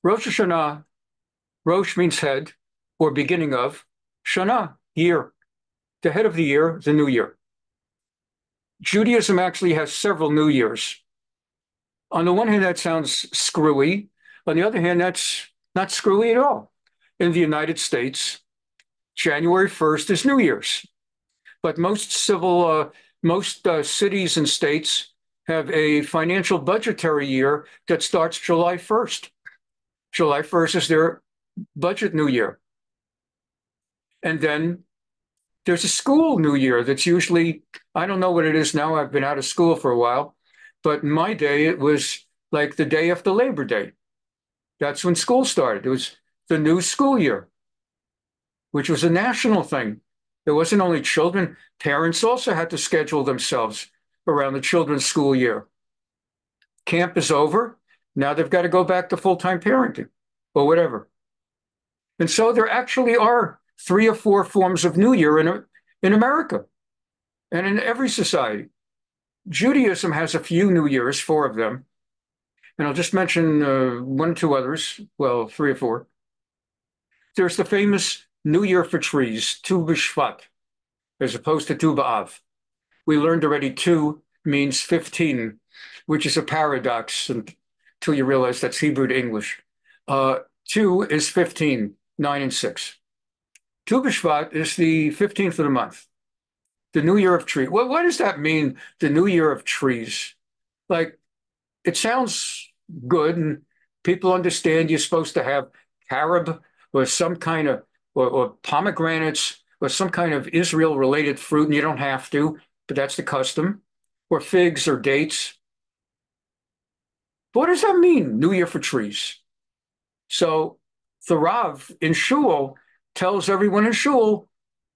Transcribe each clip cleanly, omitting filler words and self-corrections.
Rosh Hashanah, Rosh means head or beginning of, Shana, year. The head of the year, the new year. Judaism actually has several new years. On the one hand, that sounds screwy. On the other hand, that's not screwy at all. In the United States, January 1st is New Year's. But most cities and states have a financial budgetary year that starts July 1st. July 1st is their budget new year. And then there's a school new year that's usually, I don't know what it is now. I've been out of school for a while. But in my day, it was like the day after Labor Day. That's when school started. It was the new school year, which was a national thing. It wasn't only children. Parents also had to schedule themselves around the children's school year. Camp is over. Now they've got to go back to full-time parenting or whatever. And so there actually are 3 or 4 forms of New Year in America and in every society. Judaism has a few New Years, 4 of them. And I'll just mention 1 or 2 others, well, 3 or 4. There's the famous New Year for trees, Tu B'Shvat, as opposed to Tu B'Av. We learned already 2 means 15, which is a paradox until you realize that's Hebrew to English. 2 is 15, 9 and 6. Tu B'Shvat is the 15th of the month, the New Year of Trees. What does that mean, the New Year of Trees? Like, it sounds good, and people understand you're supposed to have carob or some kind of, or pomegranates or some kind of Israel-related fruit, and you don't have to, but that's the custom, or figs or dates. But what does that mean, New Year for trees? So the Rav in shul tells everyone in shul,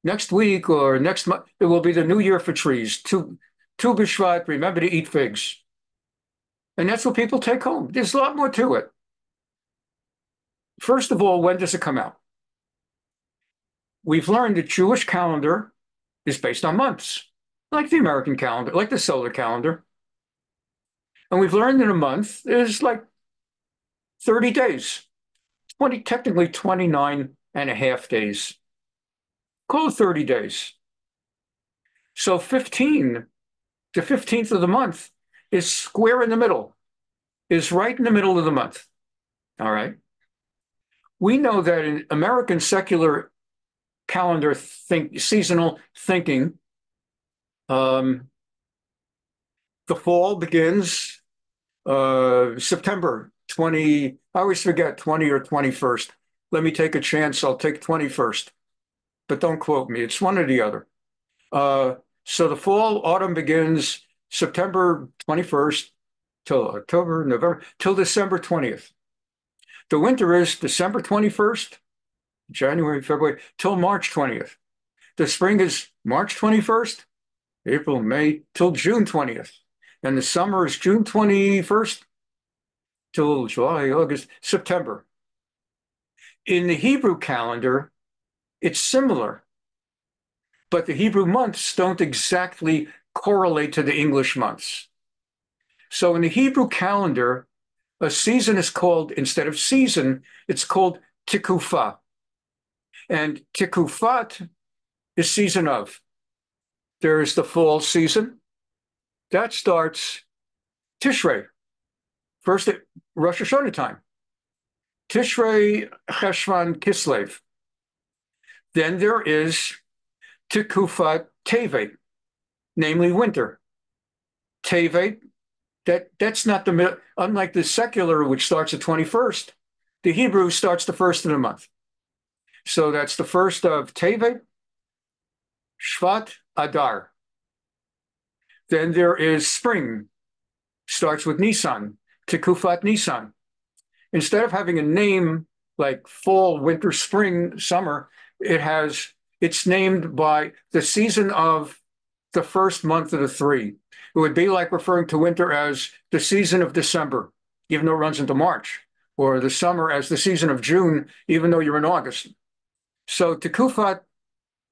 next week or next month, it will be the New Year for trees. Tu B'Shvat, remember to eat figs. And that's what people take home. There's a lot more to it. First of all, when does it come out? We've learned the Jewish calendar is based on months, like the American calendar, like the solar calendar. And we've learned that a month is like 30 days, technically 29 and a half days. Call it 30 days. So 15, the 15th of the month is square in the middle, is right in the middle of the month. All right. We know that in American secular calendar seasonal thinking, the fall begins September 20, I always forget 20 or 21st. Let me take a chance. I'll take 21st, but don't quote me. It's one or the other. So the fall, autumn begins September 21st till October, November, till December 20th. The winter is December 21st, January, February, till March 20th. The spring is March 21st, April, May, till June 20th. And the summer is June 21st till July, August, September. In the Hebrew calendar, it's similar, but the Hebrew months don't exactly correlate to the English months. So in the Hebrew calendar, a season is called, instead of season, it's called tikufah. And tikufat is season of. There is the fall season. That starts Tishrei, first at Rosh Hashanah time. Tishrei, Cheshvan, Kislev. Then there is Tikufat Tevet, namely winter. Tevet, that's not the middle, unlike the secular, which starts the 21st, the Hebrew starts the 1st of the month. So that's the 1st of Tevet, Shvat, Adar. Then there is spring, starts with Nisan, Tikufat Nisan. Instead of having a name like fall, winter, spring, summer, it's named by the season of the 1st month of the 3. It would be like referring to winter as the season of December, even though it runs into March, or the summer as the season of June, even though you're in August. So Tikufat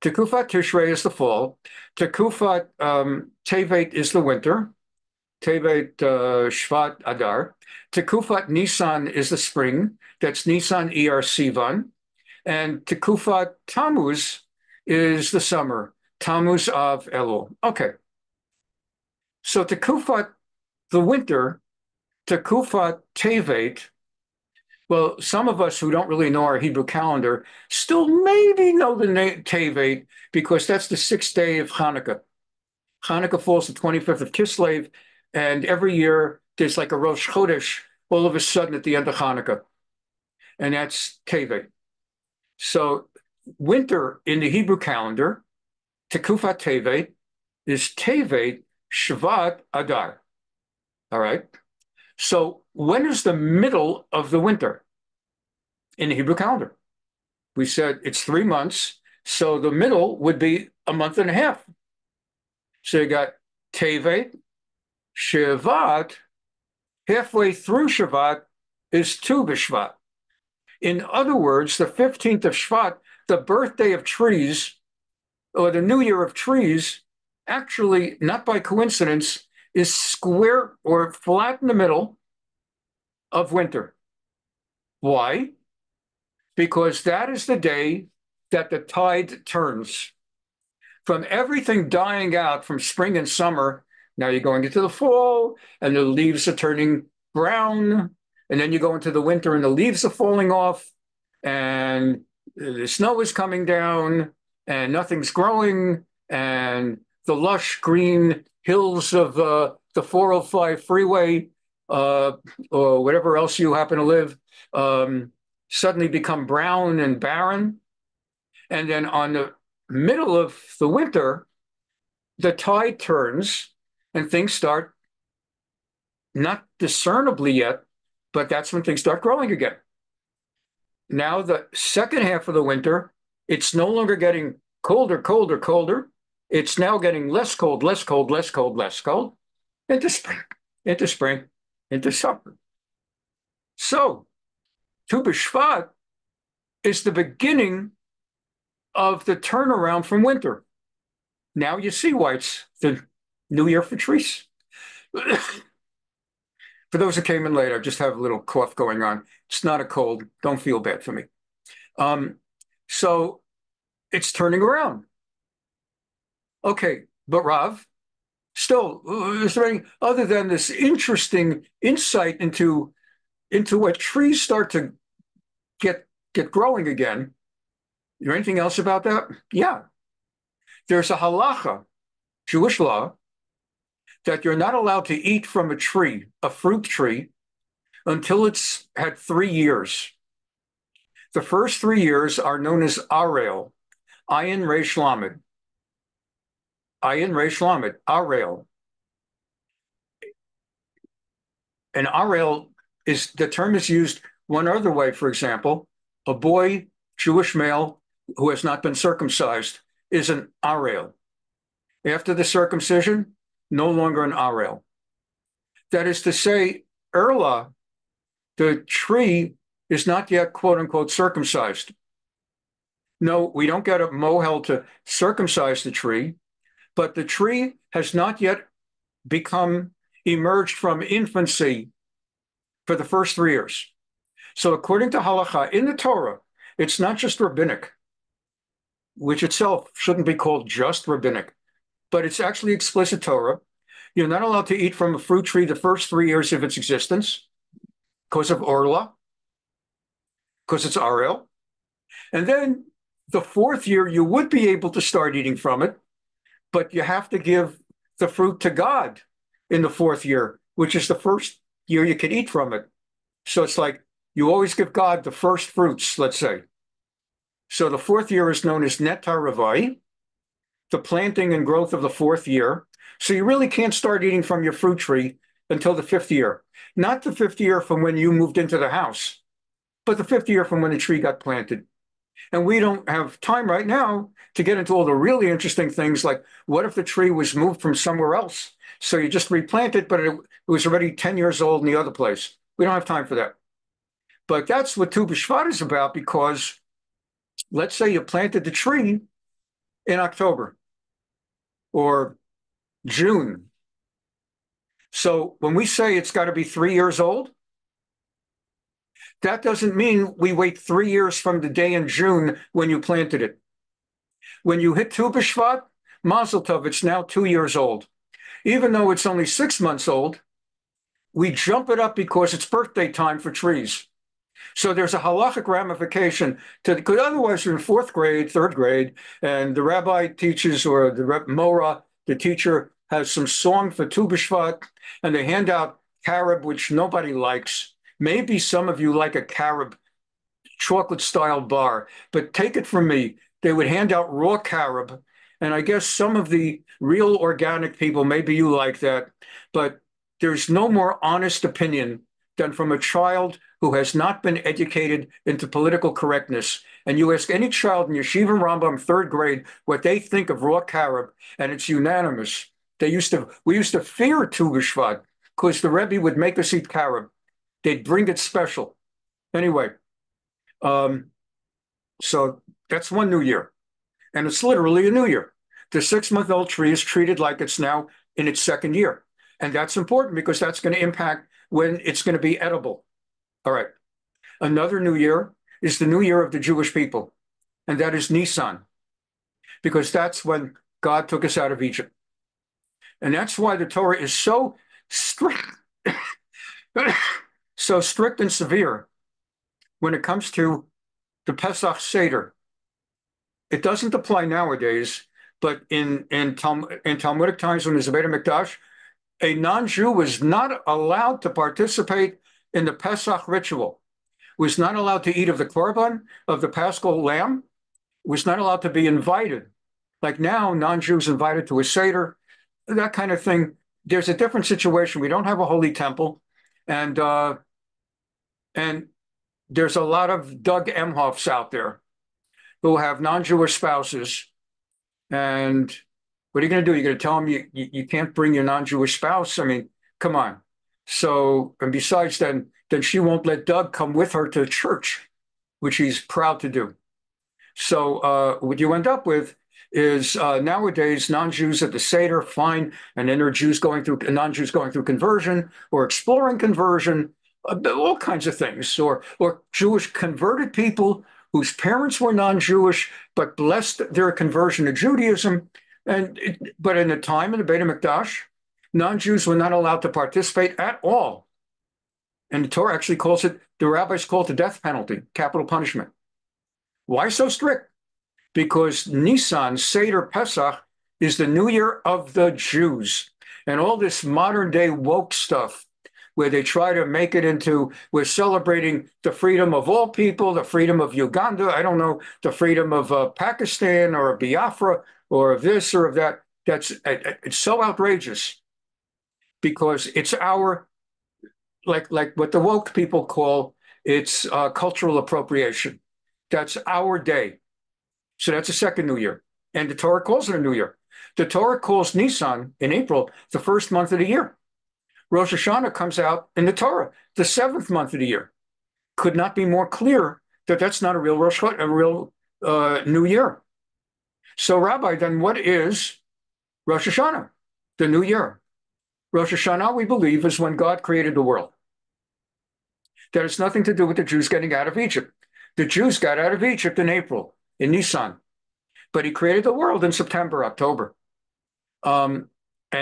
Tishrei is the fall. Tikufat Tevet is the winter. Tevet, Shvat, Adar. Tekufat Nisan is the spring. That's Nisan, Iyar, Sivan. And Tekufat Tammuz is the summer. Tammuz of Elul. Okay. So Tekufat, the winter, Tekufat Tevet. Well, some of us who don't really know our Hebrew calendar still maybe know the name Tevet because that's the sixth day of Hanukkah. Hanukkah falls the 25th of Kislev, and every year there's like a Rosh Chodesh all of a sudden at the end of Hanukkah, and that's Tevet. So winter in the Hebrew calendar, Tekufat Tevet, is Tevet, Shvat, Adar. All right. So when is the middle of the winter in the Hebrew calendar? We said it's 3 months. So the middle would be a month and a half. So you got Tevet, Shevat, halfway through Shevat is Tu B'Shvat. In other words, the 15th of Shvat, the birthday of trees, or the new year of trees, actually, not by coincidence, is square or flat in the middle of winter. Why? Because that is the day that the tide turns. From everything dying out from spring and summer, now you're going into the fall, and the leaves are turning brown, and then you go into the winter, and the leaves are falling off, and the snow is coming down, and nothing's growing, and the lush green hills of the 405 freeway, or whatever else you happen to live, suddenly become brown and barren. And then on the middle of the winter, the tide turns and things start not discernibly yet, but that's when things start growing again. Now, the second half of the winter, it's no longer getting colder, colder, colder. It's now getting less cold, less cold, less cold, less cold, into spring, into spring, into summer. So, Tu B'Shvat is the beginning of the turnaround from winter. Now you see why it's the new year for trees. For those who came in late, I just have a little cough going on. It's not a cold. Don't feel bad for me. So it's turning around. Okay, but Rav, still, is there any other than this interesting insight into what trees start to get growing again? Is there anything else about that? Yeah. There's a halacha, Jewish law, that you're not allowed to eat from a tree, a fruit tree, until it's had 3 years. The first 3 years are known as Arel, Ayin Reish Lamed. Ayin Reish Lamed, Arel. And Arel is, the term is used one other way, for example, a boy, Jewish male, who has not been circumcised is an Arel. After the circumcision, no longer an Arel. That is to say, Erla, the tree, is not yet, quote unquote, circumcised. No, we don't get a mohel to circumcise the tree, but the tree has not yet emerged from infancy for the first 3 years. So according to halacha in the Torah, it's not just rabbinic, which itself shouldn't be called just rabbinic, but it's actually explicit Torah. You're not allowed to eat from a fruit tree the first 3 years of its existence because of Orla, because it's Arel. And then the 4th year, you would be able to start eating from it, but you have to give the fruit to God in the 4th year, which is the first year you can eat from it. So it's like you always give God the first fruits, let's say. So the 4th year is known as Netar Ravai, the planting and growth of the 4th year. So you really can't start eating from your fruit tree until the 5th year. Not the 5th year from when you moved into the house, but the 5th year from when the tree got planted. And we don't have time right now to get into all the really interesting things like what if the tree was moved from somewhere else? So you just replant it, but it was already 10 years old in the other place. We don't have time for that. But that's what Tu B'Shvat is about, because let's say you planted the tree in October or June. So when we say it's got to be 3 years old, that doesn't mean we wait 3 years from the day in June when you planted it. When you hit Tu B'Shvat, Mazel Tov, it's now 2 years old. Even though it's only 6 months old, we jump it up because it's birthday time for trees. So there's a halachic ramification to, because otherwise you're in fourth grade, third grade, and the rabbi teaches, or the Mora, the teacher, has some song for Tu B'Shvat, and they hand out carob, which nobody likes. Maybe some of you like a carob chocolate-style bar, but take it from me, they would hand out raw carob, and I guess some of the real organic people, maybe you like that, but there's no more honest opinion than from a child who has not been educated into political correctness. And you ask any child in Yeshiva Rambam third grade what they think of raw carob, and it's unanimous. We used to fear Tu B'Shvat because the Rebbe would make us eat carob. They'd bring it special. Anyway, so that's one new year. And it's literally a new year. The 6-month-old tree is treated like it's now in its second year. And that's important because that's going to impact when it's going to be edible. All right. Another new year is the new year of the Jewish people. And that is Nisan, because that's when God took us out of Egypt. And that's why the Torah is so strict, so strict and severe when it comes to the Pesach Seder. It doesn't apply nowadays, but in Talmudic times when there's a Beit HaMikdash, a non-Jew was not allowed to participate in the Pesach ritual, was not allowed to eat of the korban, of the paschal lamb, was not allowed to be invited. Like now, non-Jews invited to a Seder, that kind of thing. There's a different situation. We don't have a holy temple, and there's a lot of Doug Emhoffs out there who have non-Jewish spouses. And what are you going to do? You're going to tell them you can't bring your non-Jewish spouse? I mean, come on. So, and besides, then she won't let Doug come with her to church, which he's proud to do. So what you end up with is nowadays non-Jews at the Seder, fine, and then there are non-Jews going through conversion or exploring conversion, all kinds of things, or Jewish converted people whose parents were non-Jewish but blessed their conversion to Judaism. But in the time of the Beit HaMikdash, non-Jews were not allowed to participate at all. And the Torah actually calls it, the rabbis call it the death penalty, capital punishment. Why so strict? Because Nisan, Seder, Pesach, is the new year of the Jews. And all this modern day woke stuff, where they try to make it into, we're celebrating the freedom of all people, the freedom of Uganda, I don't know, the freedom of Pakistan or Biafra or of this or of that. It's so outrageous because it's our, like what the woke people call, it's cultural appropriation. That's our day. So that's a second new year. And the Torah calls it a new year. The Torah calls Nisan in April the first month of the year. Rosh Hashanah comes out in the Torah, the 7th month of the year. Could not be more clear that that's not a real new year. So, Rabbi, then what is Rosh Hashanah, the new year? Rosh Hashanah, we believe, is when God created the world. That has nothing to do with the Jews getting out of Egypt. The Jews got out of Egypt in April, in Nisan, but he created the world in September, October. And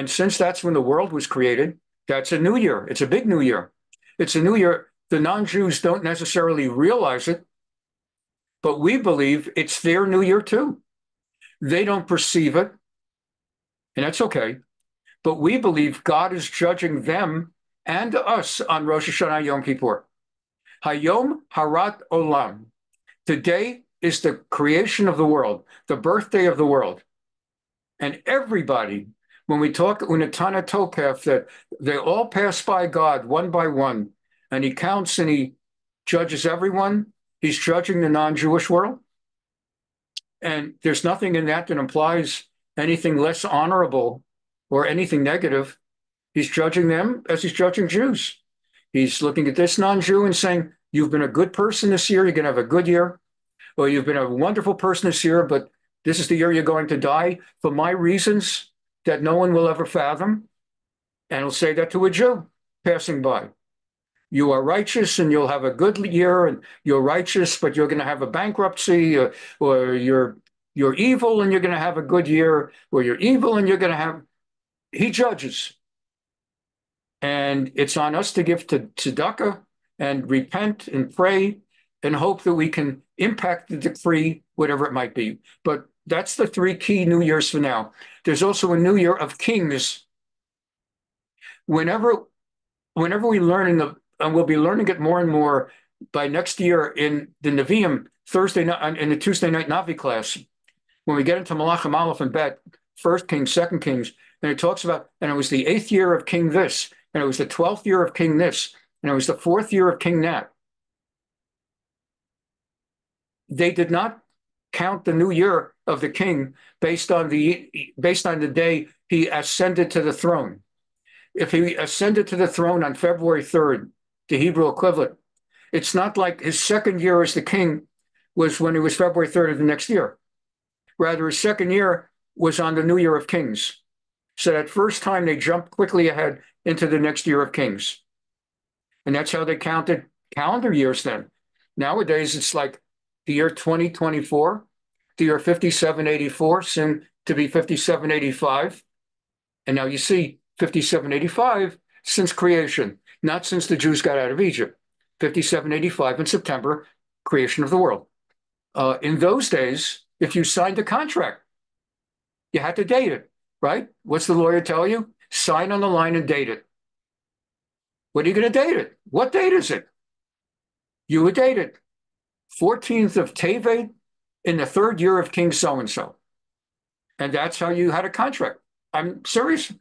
since that's when the world was created, that's a new year. It's a big new year. It's a new year. The non-Jews don't necessarily realize it, but we believe it's their new year too. They don't perceive it, and that's okay. But we believe God is judging them and us on Rosh Hashanah Yom Kippur. Hayom Harat Olam. Today is the creation of the world, the birthday of the world. And everybody, when we talk ונתנה Tokef, that they all pass by God one by one, and he counts and he judges everyone. He's judging the non-Jewish world. And there's nothing in that that implies anything less honorable or anything negative. He's judging them as he's judging Jews. He's looking at this non-Jew and saying, you've been a good person this year, you're going to have a good year. Or you've been a wonderful person this year, but this is the year you're going to die for my reasons that no one will ever fathom. And it'll say that to a Jew passing by. You are righteous and you'll have a good year, and you're righteous, but you're going to have a bankruptcy, or you're evil and you're going to have a good year, or you're evil and you're going to have. He judges. And it's on us to give to tzedakah and repent and pray and hope that we can impact the decree, whatever it might be. But that's the three key New Years for now. There's also a New Year of Kings. Whenever we learn and we'll be learning it more and more by next year in the Nevi'im, Thursday night, in the Tuesday night Navi class, when we get into Malachim Aleph and Bet, First Kings, Second Kings, and it talks about, and it was the 8th year of King this, and it was the 12th year of King this, and it was the 4th year of King that. They did not count the new year of the king based on the day he ascended to the throne. If he ascended to the throne on February 3rd, the Hebrew equivalent, it's not like his second year as the king was when it was February 3rd of the next year. Rather, his second year was on the New Year of Kings. So that first time they jumped quickly ahead into the next year of Kings. And that's how they counted calendar years then. Nowadays, it's like the year 2024, the year 5784, soon to be 5785. And now you see 5785 since creation, not since the Jews got out of Egypt. 5785 in September, creation of the world. In those days, if you signed a contract, you had to date it, right? What's the lawyer tell you? Sign on the line and date it. What are you going to date it? What date is it? You would date it 14th of Tevet in the 3rd year of King so-and-so. And that's how you had a contract. I'm serious.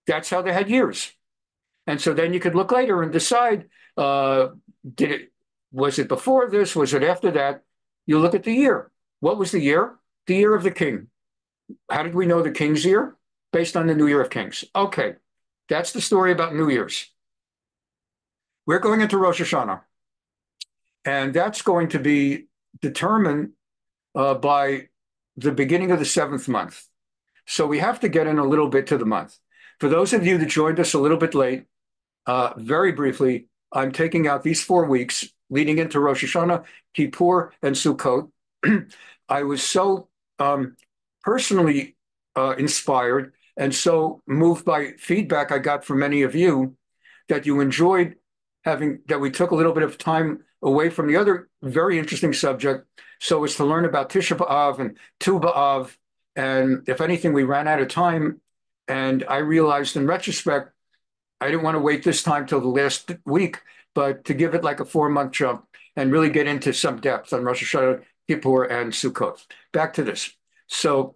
That's how they had years. And so then you could look later and decide, was it before this? Was it after that? You look at the year. What was the year? The year of the king. How did we know the king's year? Based on the New Year of Kings. Okay, that's the story about New Year's. We're going into Rosh Hashanah, and that's going to be determined by the beginning of the 7th month. So we have to get in a little bit to the month. For those of you that joined us a little bit late, very briefly, I'm taking out these 4 weeks leading into Rosh Hashanah, Kippur, and Sukkot. I was so personally inspired and so moved by feedback I got from many of you that you enjoyed that we took a little bit of time away from the other very interesting subject, so as to learn about Tisha B'Av and Tu B'Av. And if anything, we ran out of time. And I realized in retrospect, I didn't want to wait this time till the last week, but to give it like a 4-month jump and really get into some depth on Rosh Hashanah, Kippur, and Sukkot. Back to this. So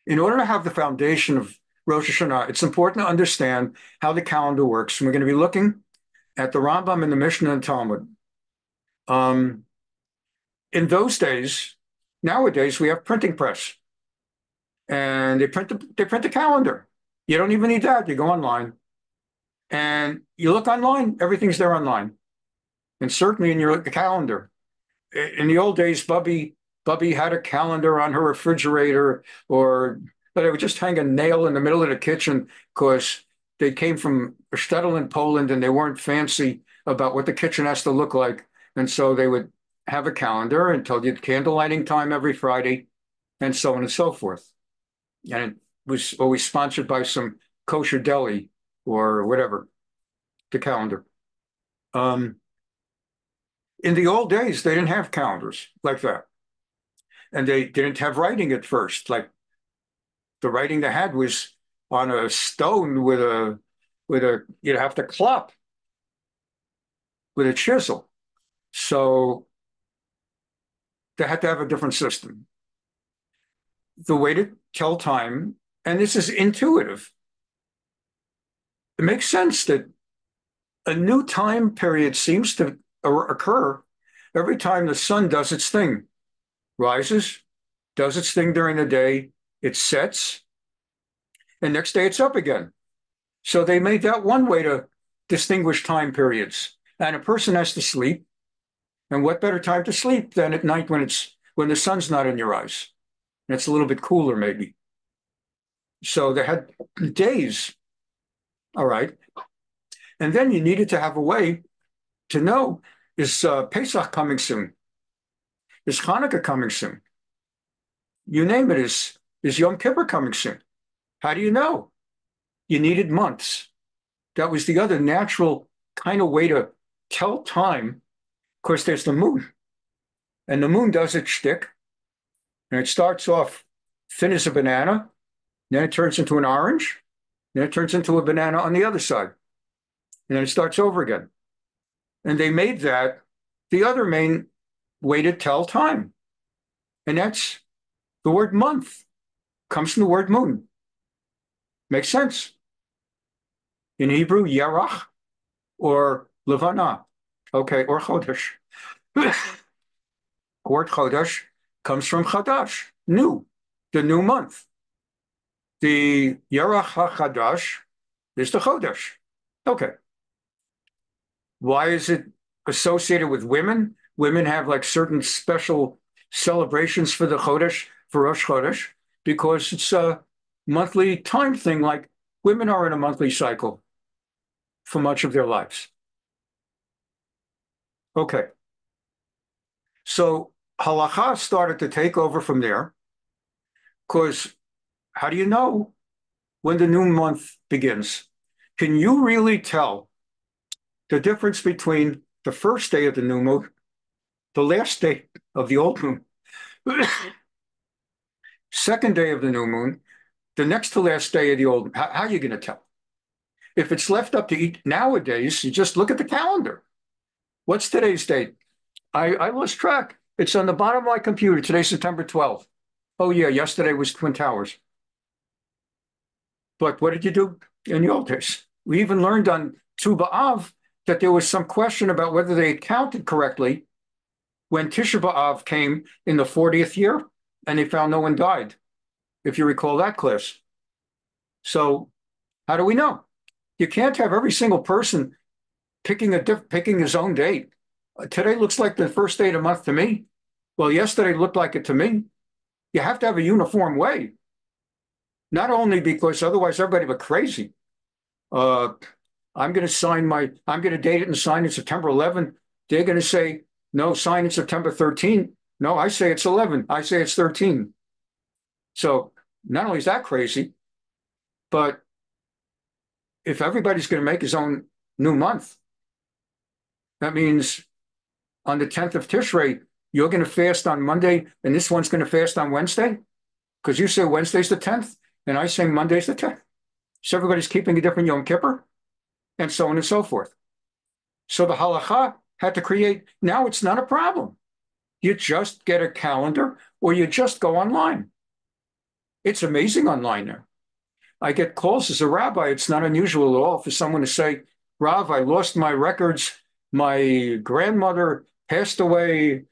in order to have the foundation of Rosh Hashanah, it's important to understand how the calendar works. And we're going to be looking at the Rambam and the Mishnah and Talmud. In those days, nowadays, we have printing press. And they print the calendar. You don't even need that. You go online. And you look online, everything's there online. And certainly in your calendar. In the old days, Bubby had a calendar on her refrigerator, but they would just hang a nail in the middle of the kitchen because they came from Shtetl in Poland and they weren't fancy about what the kitchen has to look like. And so they would have a calendar and tell you candle lighting time every Friday and so on and so forth. And it was always sponsored by some kosher deli or whatever, the calendar. In the old days, they didn't have calendars like that. And they didn't have writing at first. Like the writing they had was on a stone with you'd have to clop with a chisel. So they had to have a different system. The way to tell time, and this is intuitive, it makes sense that a new time period seems to occur every time the sun does its thing, rises, does its thing during the day, it sets, and next day it's up again. So they made that one way to distinguish time periods. And a person has to sleep, and what better time to sleep than at night when the sun's not in your eyes? And it's a little bit cooler, maybe. So they had days All right. And then you needed to have a way to know, is Pesach coming soon? Is Hanukkah coming soon? You name it, is Yom Kippur coming soon? How do you know? You needed months. That was the other natural kind of way to tell time. Of course, there's the moon. And the moon does its shtick. And it starts off thin as a banana. Then it turns into an orange. Then it turns into a banana on the other side. And then it starts over again. And they made that the other main way to tell time. And that's the word month. Comes from the word moon. Makes sense. In Hebrew, yarach or levana. Okay, or chodesh. Word chodesh comes from chadash, new, the new month. The yarach HaChadash is the chodesh. Okay. Why is it associated with women? Women have like certain special celebrations for the chodesh, for Rosh Chodesh, because it's a monthly time thing. Like women are in a monthly cycle for much of their lives. Okay. So halacha started to take over from there, because how do you know when the new month begins? Can you really tell the difference between the first day of the new moon, the last day of the old moon, second day of the new moon, the next to last day of the old moon? How are you going to tell? If it's left up to eat nowadays, you just look at the calendar. What's today's date? I lost track. It's on the bottom of my computer. Today's September 12th. Oh, yeah, yesterday was Twin Towers. But what did you do in the old days? We even learned on Tu B'Av that there was some question about whether they counted correctly when Tisha B'Av came in the 40th year and they found no one died, if you recall that class. So how do we know? You can't have every single person picking his own date. Today looks like the first day of the month to me. Well, yesterday looked like it to me. You have to have a uniform way. Not only because otherwise everybody would be crazy. I'm going to date it and sign it September 11th. They're going to say, no, sign it September 13th. No, I say it's 11. I say it's 13. So not only is that crazy, but if everybody's going to make his own new month, that means on the 10th of Tishrei, you're going to fast on Monday, and this one's going to fast on Wednesday? Because you say Wednesday's the 10th, and I say Monday's the 10th. So everybody's keeping a different Yom Kippur, and so on and so forth. So the halacha had to create, now it's not a problem. You just get a calendar, or you just go online. It's amazing online now. I get calls as a rabbi. It's not unusual at all for someone to say, Rav, I lost my records. My grandmother passed away,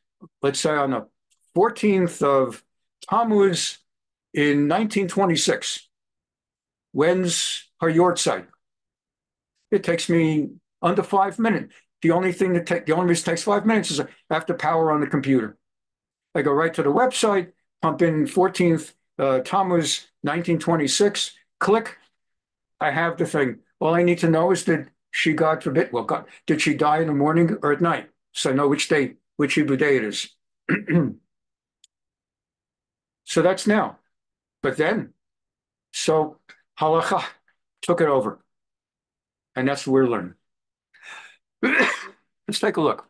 let's say on the 14th of Tammuz in 1926. When's her yahrzeit? It takes me under 5 minutes. The only reason it takes 5 minutes is I have to power on the computer. I go right to the website, pump in 14th Tammuz 1926, click. I have the thing. All I need to know is that she, God forbid, well, God, did she die in the morning or at night? So I know which Hebrew day it is. So that's now. But then, so halacha took it over. And that's what we're learning. Let's take a look.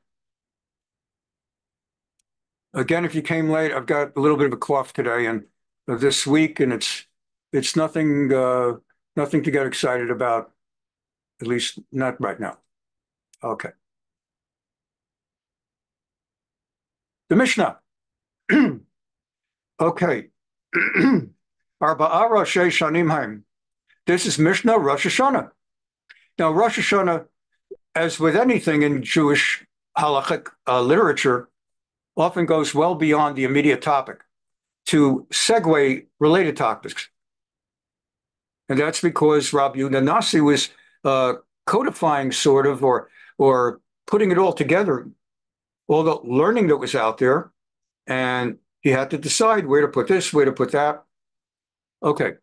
Again, if you came late, I've got a little bit of a cough today and this week, and it's nothing to get excited about, at least not right now. Okay. The Mishnah. Okay. Arba'a Rosh Hashanah. This is Mishnah Rosh Hashanah. Now, Rosh Hashanah, as with anything in Jewish halachic literature, often goes well beyond the immediate topic to segue related topics. And that's because Rabbi Nasi was codifying sort of, or putting it all together, all the learning that was out there, and he had to decide where to put this, where to put that. Okay,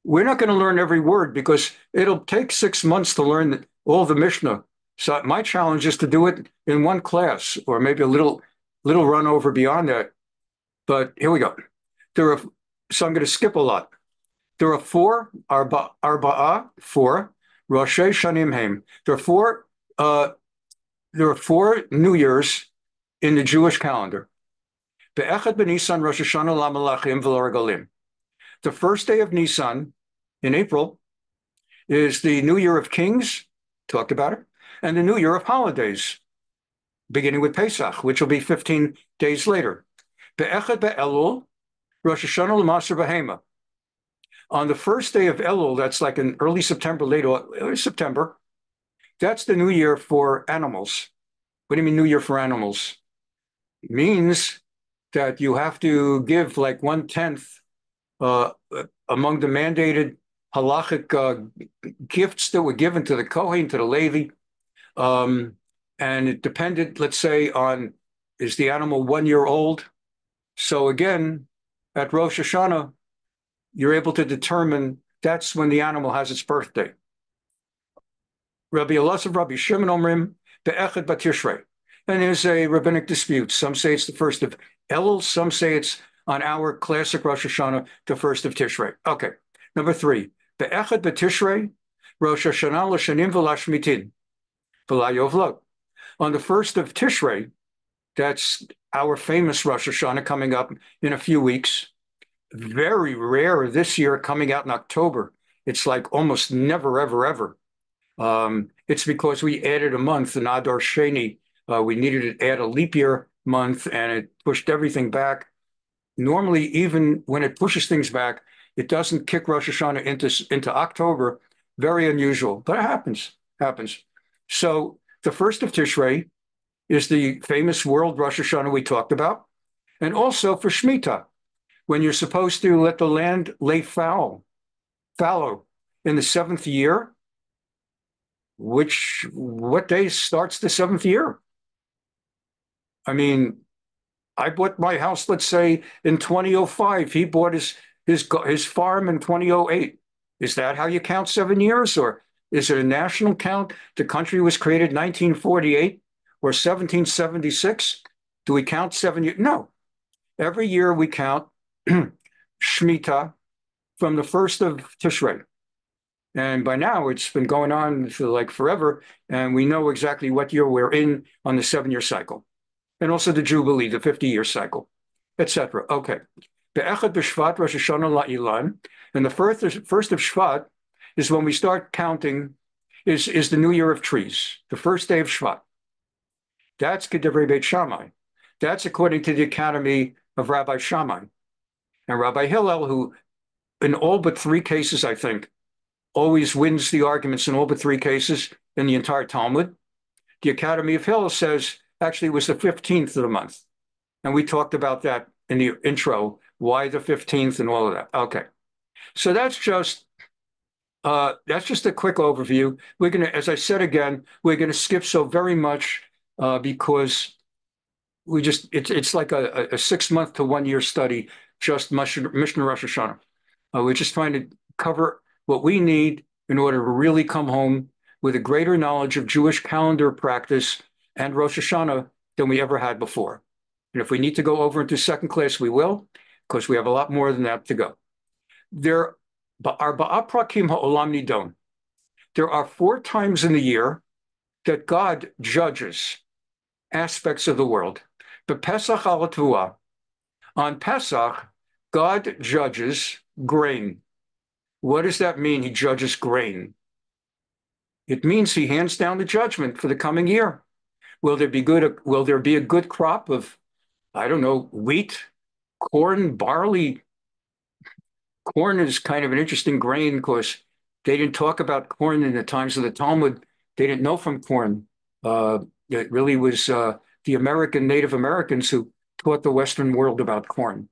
we're not going to learn every word because it'll take 6 months to learn all the Mishnah. So my challenge is to do it in one class, or maybe a little run over beyond that. But here we go. So I'm going to skip a lot. There are four Arba'ah, four Rosh Hashanah Yom. There are four New Years in the Jewish calendar. Be'echad b'Nisan Rosh Hashanah Lamalachim v'Laragolim. The first day of Nisan in April is the New Year of Kings, talked about it, and the New Year of Holidays, beginning with Pesach, which will be 15 days later. Be'echad be'Elul Rosh Hashanah Musaf Behema. On the first day of Elul, that's like in early September, late September, that's the New Year for animals. What do you mean New Year for animals? It means that you have to give like 1/10 among the mandated halachic gifts that were given to the Kohen, to the Levi. And it depended, let's say, on, is the animal 1 year old? So again, at Rosh Hashanah, you're able to determine that's when the animal has its birthday. Rabbi Elazar, Rabbi Shimon Omrim, Be'echad B'Tishrei. And there's a rabbinic dispute. Some say it's the first of Elul, some say it's on our classic Rosh Hashanah, the first of Tishrei. Okay, number 3. Be'echad B'Tishrei, Rosh Hashanah L'Shanim V'Lashmitin, V'Layovlog. On the first of Tishrei, that's our famous Rosh Hashanah coming up in a few weeks. Very rare this year, coming out in October. It's like almost never, ever, ever. It's because we added a month, an Adar Sheni. We needed to add a leap year month, and it pushed everything back. Normally, even when it pushes things back, it doesn't kick Rosh Hashanah into October. Very unusual, but it happens. So the first of Tishrei is the famous world Rosh Hashanah we talked about, and also for Shemitah, when you're supposed to let the land lay fallow in the 7th year. What day starts the 7th year? I mean, I bought my house, let's say, in 2005. He bought his farm in 2008. Is that how you count 7 years? Or is it a national count? The country was created 1948 or 1776. Do we count 7 years? No. Every year we count Shemitah from the first of Tishrei. And by now it's been going on for like forever, and we know exactly what year we're in on the 7-year cycle. And also the Jubilee, the 50-year cycle, etc. Okay. Be'echad b'Shvat Rosh Hashanah la'ilan. And the first of Shvat is when we start counting, is the New Year of Trees, the first day of Shvat. That's K'divrei Beit Shammai. That's according to the Academy of Rabbi Shammai. And Rabbi Hillel, who in all but 3 cases, I think, always wins the arguments in all but 3 cases in the entire Talmud. The Academy of Hillel says actually it was the 15th of the month. And we talked about that in the intro, why the 15th and all of that. Okay. So that's just a quick overview. We're going to, as I said again, we're going to skip so very much because it's like a 6-month to 1 year study, just Mishnah Rosh Hashanah. We're just trying to cover what we need in order to really come home with a greater knowledge of Jewish calendar practice and Rosh Hashanah than we ever had before. And if we need to go over into second class, we will, because we have a lot more than that to go. There are 4 times in the year that God judges aspects of the world. But Pesach al Tevuah, on Pesach, God judges grain. What does that mean? He judges grain. It means he hands down the judgment for the coming year. Will there be a good crop of, I don't know, wheat, corn, barley? Corn is kind of an interesting grain because they didn't talk about corn in the times of the Talmud. They didn't know from corn. It really was the Native Americans who taught the Western world about corn.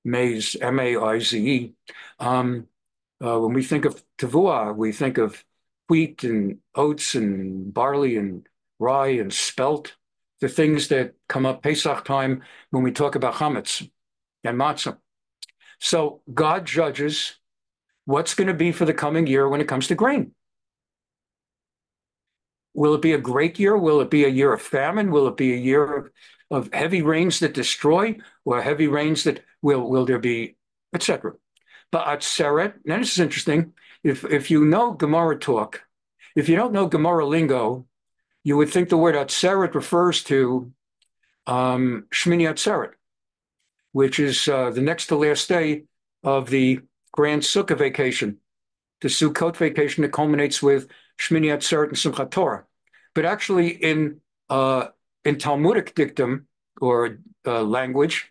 Maize, M-A-I-Z-E. When we think of Tevuah, we think of wheat and oats and barley and rye and spelt, the things that come up Pesach time when we talk about chametz and matzah. So God judges what's going to be for the coming year when it comes to grain? Will it be a great year? Will it be a year of famine? Will it be a year of heavy rains that destroy, or heavy rains that will there be, etc.? But atzeret, now this is interesting. If you know Gemara talk, if you don't know Gemara lingo, you would think the word atzeret refers to Shmini Atzeret, which is the next to last day of the grand Sukkah vacation, the Sukkot vacation that culminates with Shmini Atzeret and Simchat Torah. But actually, in Talmudic dictum or language,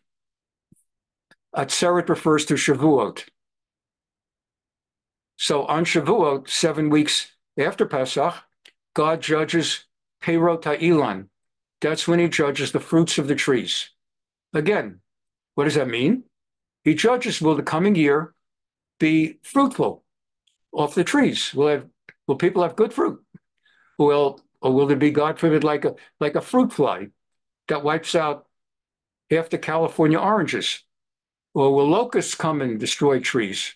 Atzeret refers to Shavuot. So on Shavuot, 7 weeks after Pesach, God judges Perot HaIlan. That's when he judges the fruits of the trees. Again, what does that mean? He judges, will the coming year be fruitful off the trees? Will people have good fruit? Or will there be, God forbid, like a fruit fly that wipes out half the California oranges? Or will locusts come and destroy trees?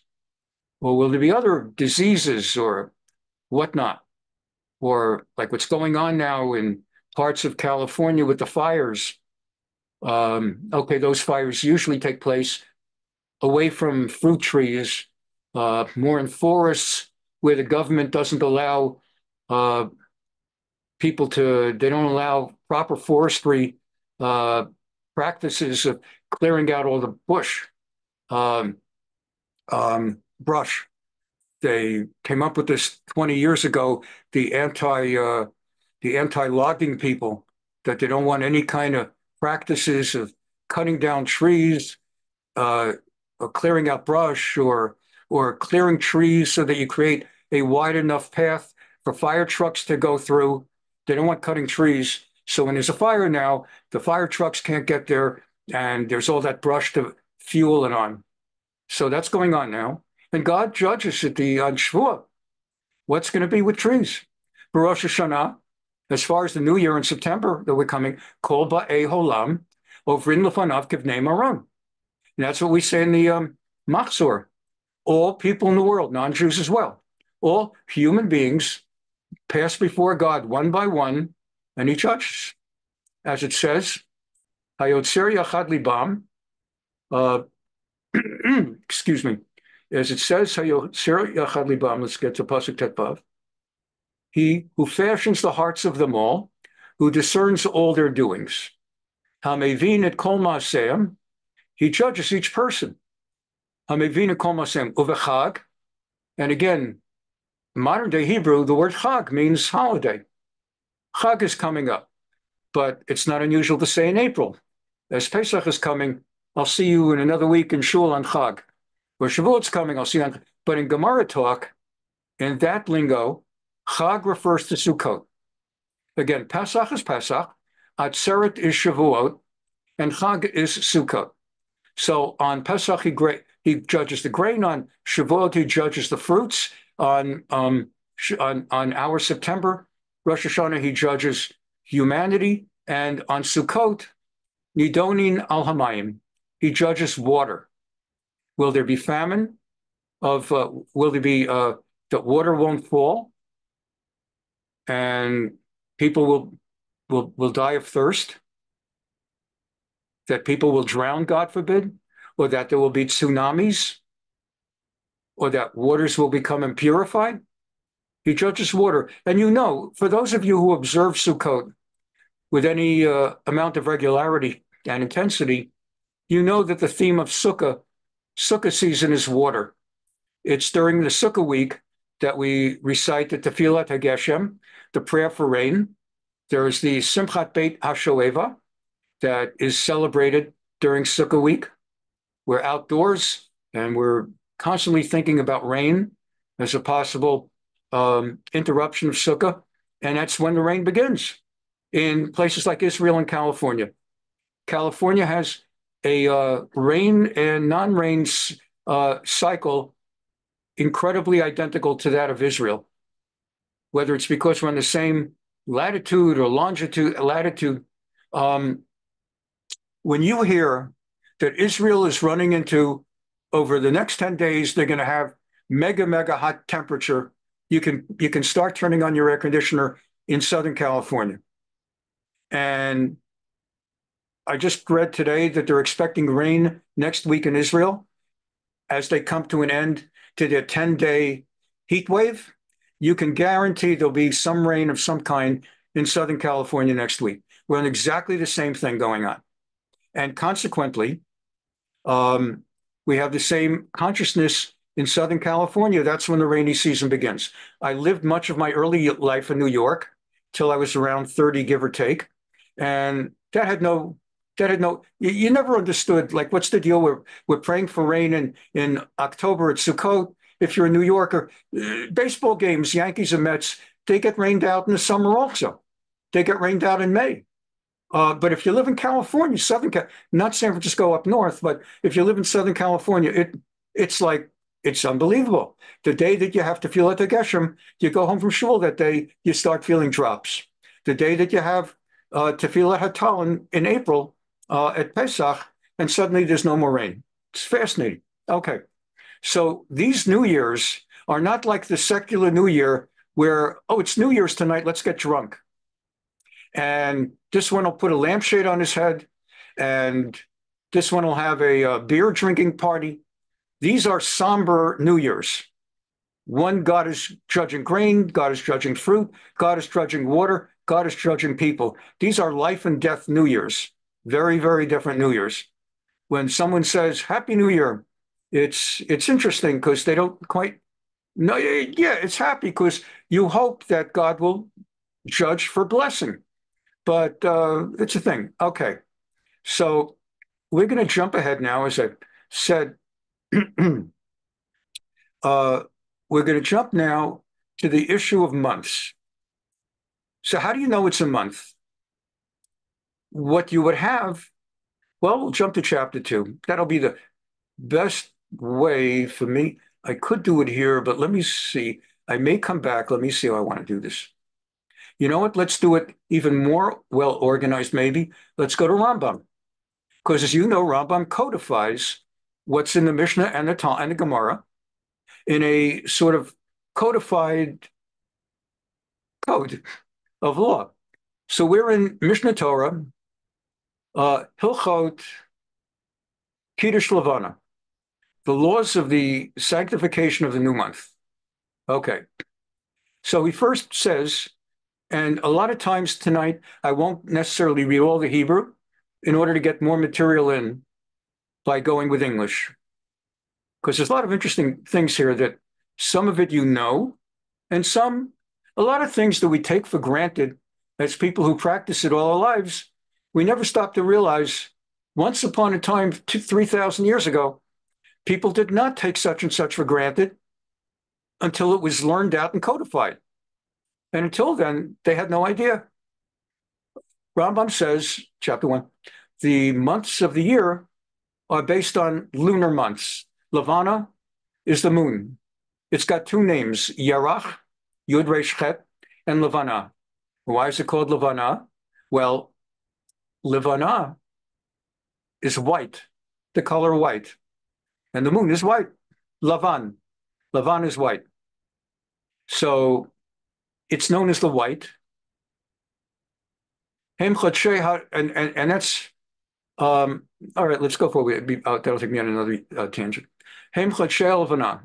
Or will there be other diseases or whatnot? Or like what's going on now in parts of California with the fires. Okay, those fires usually take place away from fruit trees, more in forests where the government doesn't allow people to, they don't allow proper forestry practices of clearing out all the bush, brush. They came up with this 20 years ago, the anti-logging people, that they don't want any kind of practices of cutting down trees, or clearing out brush, or clearing trees so that you create a wide enough path for fire trucks to go through. They don't want cutting trees. So when there's a fire now, the fire trucks can't get there, and there's all that brush to fuel it on. So that's going on now. And God judges at on Shavuot. What's going to be with trees? For Rosh Hashanah, as far as the new year in September that we're coming, Kol Ba'ei Holam, Ovrin Lefanav Kivnei Maran. And that's what we say in the Machzor. All people in the world, non-Jews as well, all human beings pass before God one by one, and he judges. As it says, Hayotzer Yachad Libam, excuse me, as it says, Hayotzer Yachad Libam, let's get to Pasuk Tetvav. He who fashions the hearts of them all, who discerns all their doings. Hamevin et kol ma'aseim, he judges each person. Hamevin et kol ma'aseim uvechag, and again, modern day Hebrew, the word chag means holiday. Chag is coming up, but it's not unusual to say in April. As Pesach is coming, I'll see you in another week in shul on chag. Or Shavuot's coming, I'll see you on. But in Gemara talk, in that lingo, chag refers to Sukkot. Again, Pesach is Pesach, Atzeret is Shavuot, and chag is Sukkot. So on Pesach, he judges the grain. On Shavuot, he judges the fruits. On our September Rosh Hashanah, he judges humanity. And on Sukkot, Nidonin al Hamayim, he judges water. Will there be famine? Will there be that water won't fall, and people will die of thirst? That people will drown, God forbid, or that there will be tsunamis, or that waters will become impurified? He judges water. And you know, for those of you who observe Sukkot with any amount of regularity and intensity, you know that the theme of Sukkah season is water. It's during the Sukkah week that we recite the Tefillat HaGeshem, the prayer for rain. There is the Simchat Beit HaShoeva that is celebrated during Sukkah week. We're outdoors and we're constantly thinking about rain as a possible interruption of Sukkah. And that's when the rain begins in places like Israel and California. California has a rain and non-rain cycle incredibly identical to that of Israel, whether it's because we're in the same latitude or latitude. When you hear that Israel is running into, over the next 10 days, they're going to have mega hot temperature. You can start turning on your air conditioner in Southern California. And I just read today that they're expecting rain next week in Israel as they come to an end to their 10-day heat wave. You can guarantee there'll be some rain of some kind in Southern California next week. We're on exactly the same thing going on. And consequently, we have the same consciousness in Southern California. That's when the rainy season begins. I lived much of my early life in New York till I was around 30, give or take. And you never understood, like, what's the deal? We're praying for rain in October at Sukkot. If you're a New Yorker, baseball games, Yankees and Mets, they get rained out in the summer also. They get rained out in May. But if you live in California, not San Francisco up north, but if you live in Southern California, it's unbelievable. The day that you have to feel at the Geshem, you go home from shul that day, you start feeling drops. The day that you have to feel at Hatal in April at Pesach, and suddenly there's no more rain. It's fascinating. Okay. So these New Years are not like the secular New Year where, oh, it's New Year's tonight, let's get drunk. And this one will put a lampshade on his head, and this one will have a beer drinking party. These are somber New Years. One, God is judging grain, God is judging fruit, God is judging water, God is judging people. These are life and death New Years. Very, very different New Years. When someone says Happy New Year, it's interesting because they don't quite know. Yeah, it's happy because you hope that God will judge for blessing. But it's a thing. Okay. So we're going to jump ahead now, as I said. We're going to jump now to the issue of months. So how do you know it's a month? What you would have, well, we'll jump to chapter 2. That'll be the best way for me. I could do it here, but let me see. I may come back. Let me see how I want to do this. You know what? Let's do it even more well organized, maybe. Let's go to Rambam. Because as you know, Rambam codifies what's in the Mishnah and the Gemara in a sort of codified code of law. So we're in Mishneh Torah, Hilchot Kiddush Levana, the laws of the sanctification of the new month. Okay. So he first says, and a lot of times tonight, I won't necessarily read all the Hebrew in order to get more material in by going with English. Because there's a lot of interesting things here that some of it you know, and a lot of things that we take for granted as people who practice it all our lives, we never stop to realize once upon a time, 3,000 years ago, people did not take such and such for granted until it was learned out and codified. And until then, they had no idea. Rambam says, chapter 1, the months of the year are based on lunar months. Levana is the moon. It's got two names, Yarach, Yud Resh Chet, and Levana. Why is it called Levana? Well, Levana is white, the color white. And the moon is white. Lavan. Lavan is white. So it's known as the white. And that's, all right, let's go forward. That'll take me on another tangent. Hem Chodshei Levana.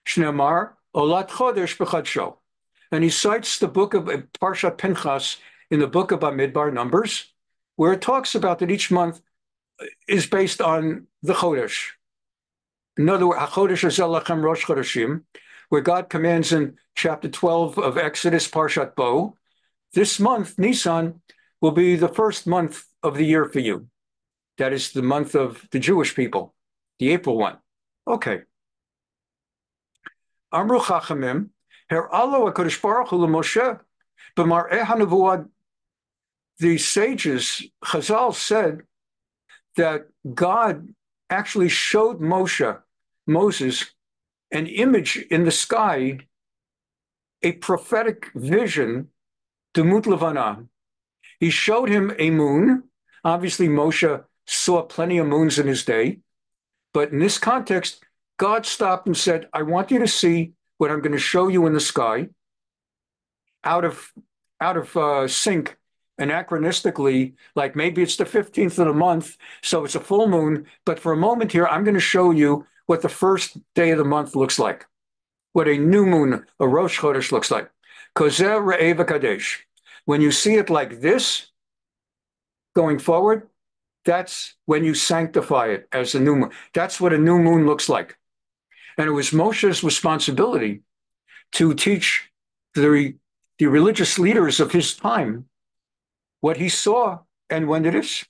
Shneimar Olat Chodesh B'Chodsho. And he cites the book of Parshat Pinchas in the book of Bamidbar, Numbers, where it talks about that each month is based on the Chodesh. In other words, HaChodesh Azel Lachem Rosh Chodeshim, where God commands in chapter 12 of Exodus, Parshat Bo, this month, Nisan, will be the first month of the year for you. That is the month of the Jewish people, the April one. Okay. Amru Chachamim, Her'alo HaKadosh Baruch Hu L'Moshe, B'mar'eh HaNevuah. The sages, Chazal said that God actually showed Moses, an image in the sky, a prophetic vision, Demut Levana. He showed him a moon. Obviously, Moshe saw plenty of moons in his day. But in this context, God stopped and said, I want you to see what I'm going to show you in the sky out of sync, anachronistically, like maybe it's the 15th of the month, so it's a full moon, but for a moment here, I'm going to show you what the first day of the month looks like, what a new moon, a Rosh Chodesh looks like. Kozer Re'eh V'Kadesh. When you see it like this, going forward, that's when you sanctify it as a new moon. That's what a new moon looks like. And it was Moshe's responsibility to teach the religious leaders of his time what he saw and when it is,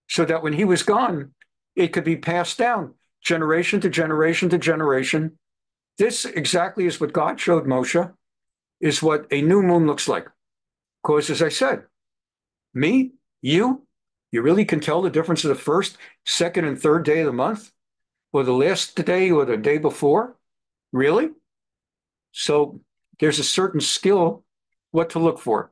so that when he was gone, it could be passed down generation to generation to generation. This exactly is what God showed Moshe, is what a new moon looks like. Because as I said, me, you really can tell the difference of the first, second, and third day of the month, or the last day or the day before? Really? So there's a certain skill what to look for.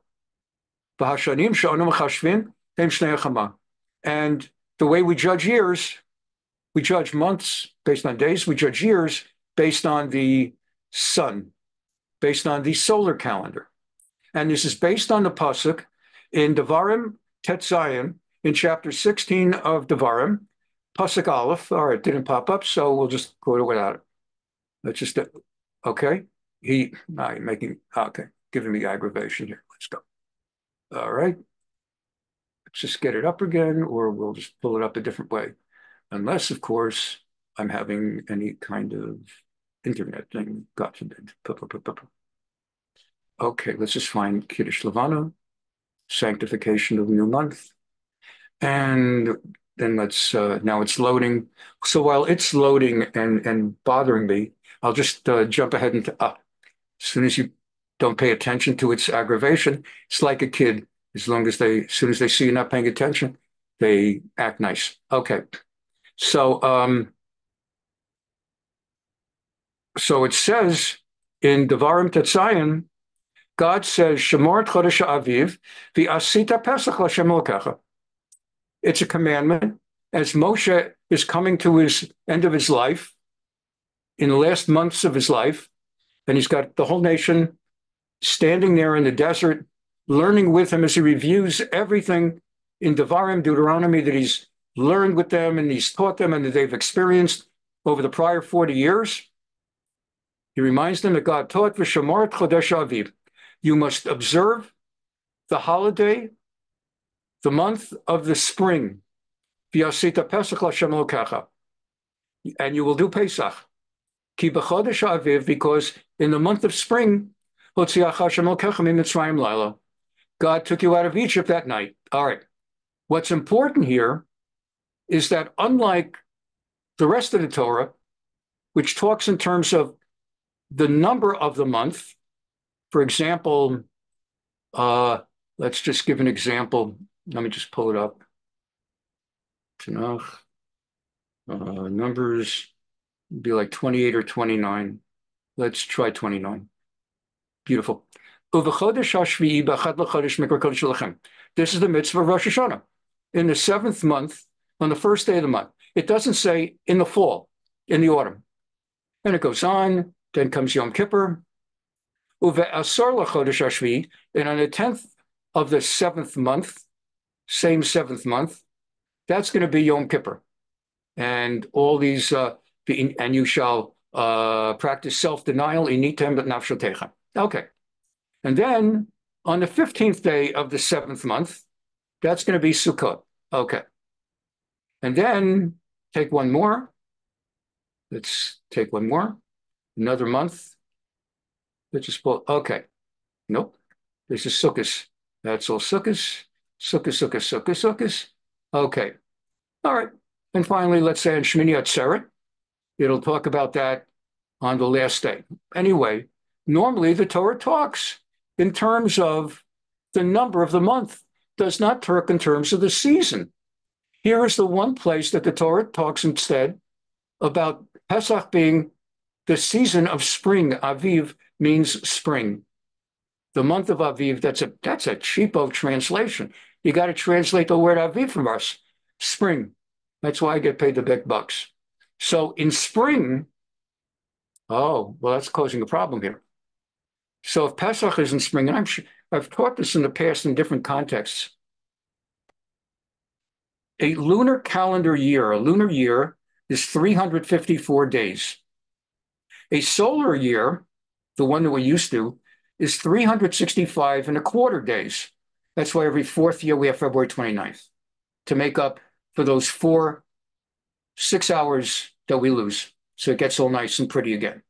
And the way we judge years, we judge months based on days, we judge years based on the sun, based on the solar calendar. And this is based on the pasuk in Devarim Tet Zayin, in chapter 16 of Devarim, pasuk Aleph. All right, it didn't pop up, so we'll just go it without it. Let's just, okay. Giving me aggravation here. Let's go. All right. Let's just get it up again, or we'll just pull it up a different way. Unless, of course, I'm having any kind of internet thing. God forbid. Okay, let's just find Kiddush Levana, sanctification of the new month. And then let's, now it's loading. So while it's loading and bothering me, I'll just jump ahead into, as soon as you don't pay attention to its aggravation, it's like a kid. As soon as they see you not paying attention, they act nice. Okay. So, so it says in Devarim Tet Zayin, God says, Shemor Chodesh Aviv, v'asita Pesach l'Hashem Elokecha. It's a commandment. As Moshe is coming to his end of his life, in the last months of his life, and he's got the whole nation standing there in the desert, learning with him as he reviews everything in Devarim, Deuteronomy, that he's learned with them and he's taught them and that they've experienced over the prior 40 years. He reminds them that God taught, V'shamor Chodesh Aviv. You must observe the holiday, the month of the spring, V'asita Pesach l'Hashem Elokecha, and you will do Pesach. Ki b'chodesh Aviv, because in the month of spring, Hotziach Hashem Elokecha miMitzrayim Laila, God took you out of Egypt that night. All right. What's important here is that unlike the rest of the Torah, which talks in terms of the number of the month, for example, let's just give an example. Let me just pull it up. Tanakh, numbers would be like 28 or 29. Let's try 29. Beautiful. This is the mitzvah of Rosh Hashanah. In the 7th month, on the first day of the month. It doesn't say in the fall, in the autumn. And it goes on, then comes Yom Kippur. And on the 10th of the 7th month, same 7th month, that's going to be Yom Kippur. And all these, and you shall practice self-denial, initem nafshotecha. Okay. And then on the 15th day of the 7th month, that's going to be Sukkot. Okay. And then take one more. Let's take one more. Another month. Let's just pull. Okay. Nope. This is Sukkot. That's all Sukkot. Sukkot. Okay. All right. And finally, let's say on Shmini Atzeret, it'll talk about that on the last day. Anyway, normally the Torah talks in terms of the number of the month, does not talk in terms of the season. Here is the one place that the Torah talks instead about Pesach being the season of spring. Aviv means spring. The month of Aviv, that's a cheapo translation. You got to translate the word Aviv from us. Spring. That's why I get paid the big bucks. So in spring, Oh, well, that's causing a problem here. So if Pesach is in spring, and I'm sure I've taught this in the past in different contexts, a lunar calendar year, a lunar year is 354 days. A solar year, the one that we're used to, is 365 and a quarter days. That's why every fourth year we have February 29th to make up for those 6 hours that we lose. So it gets all nice and pretty again.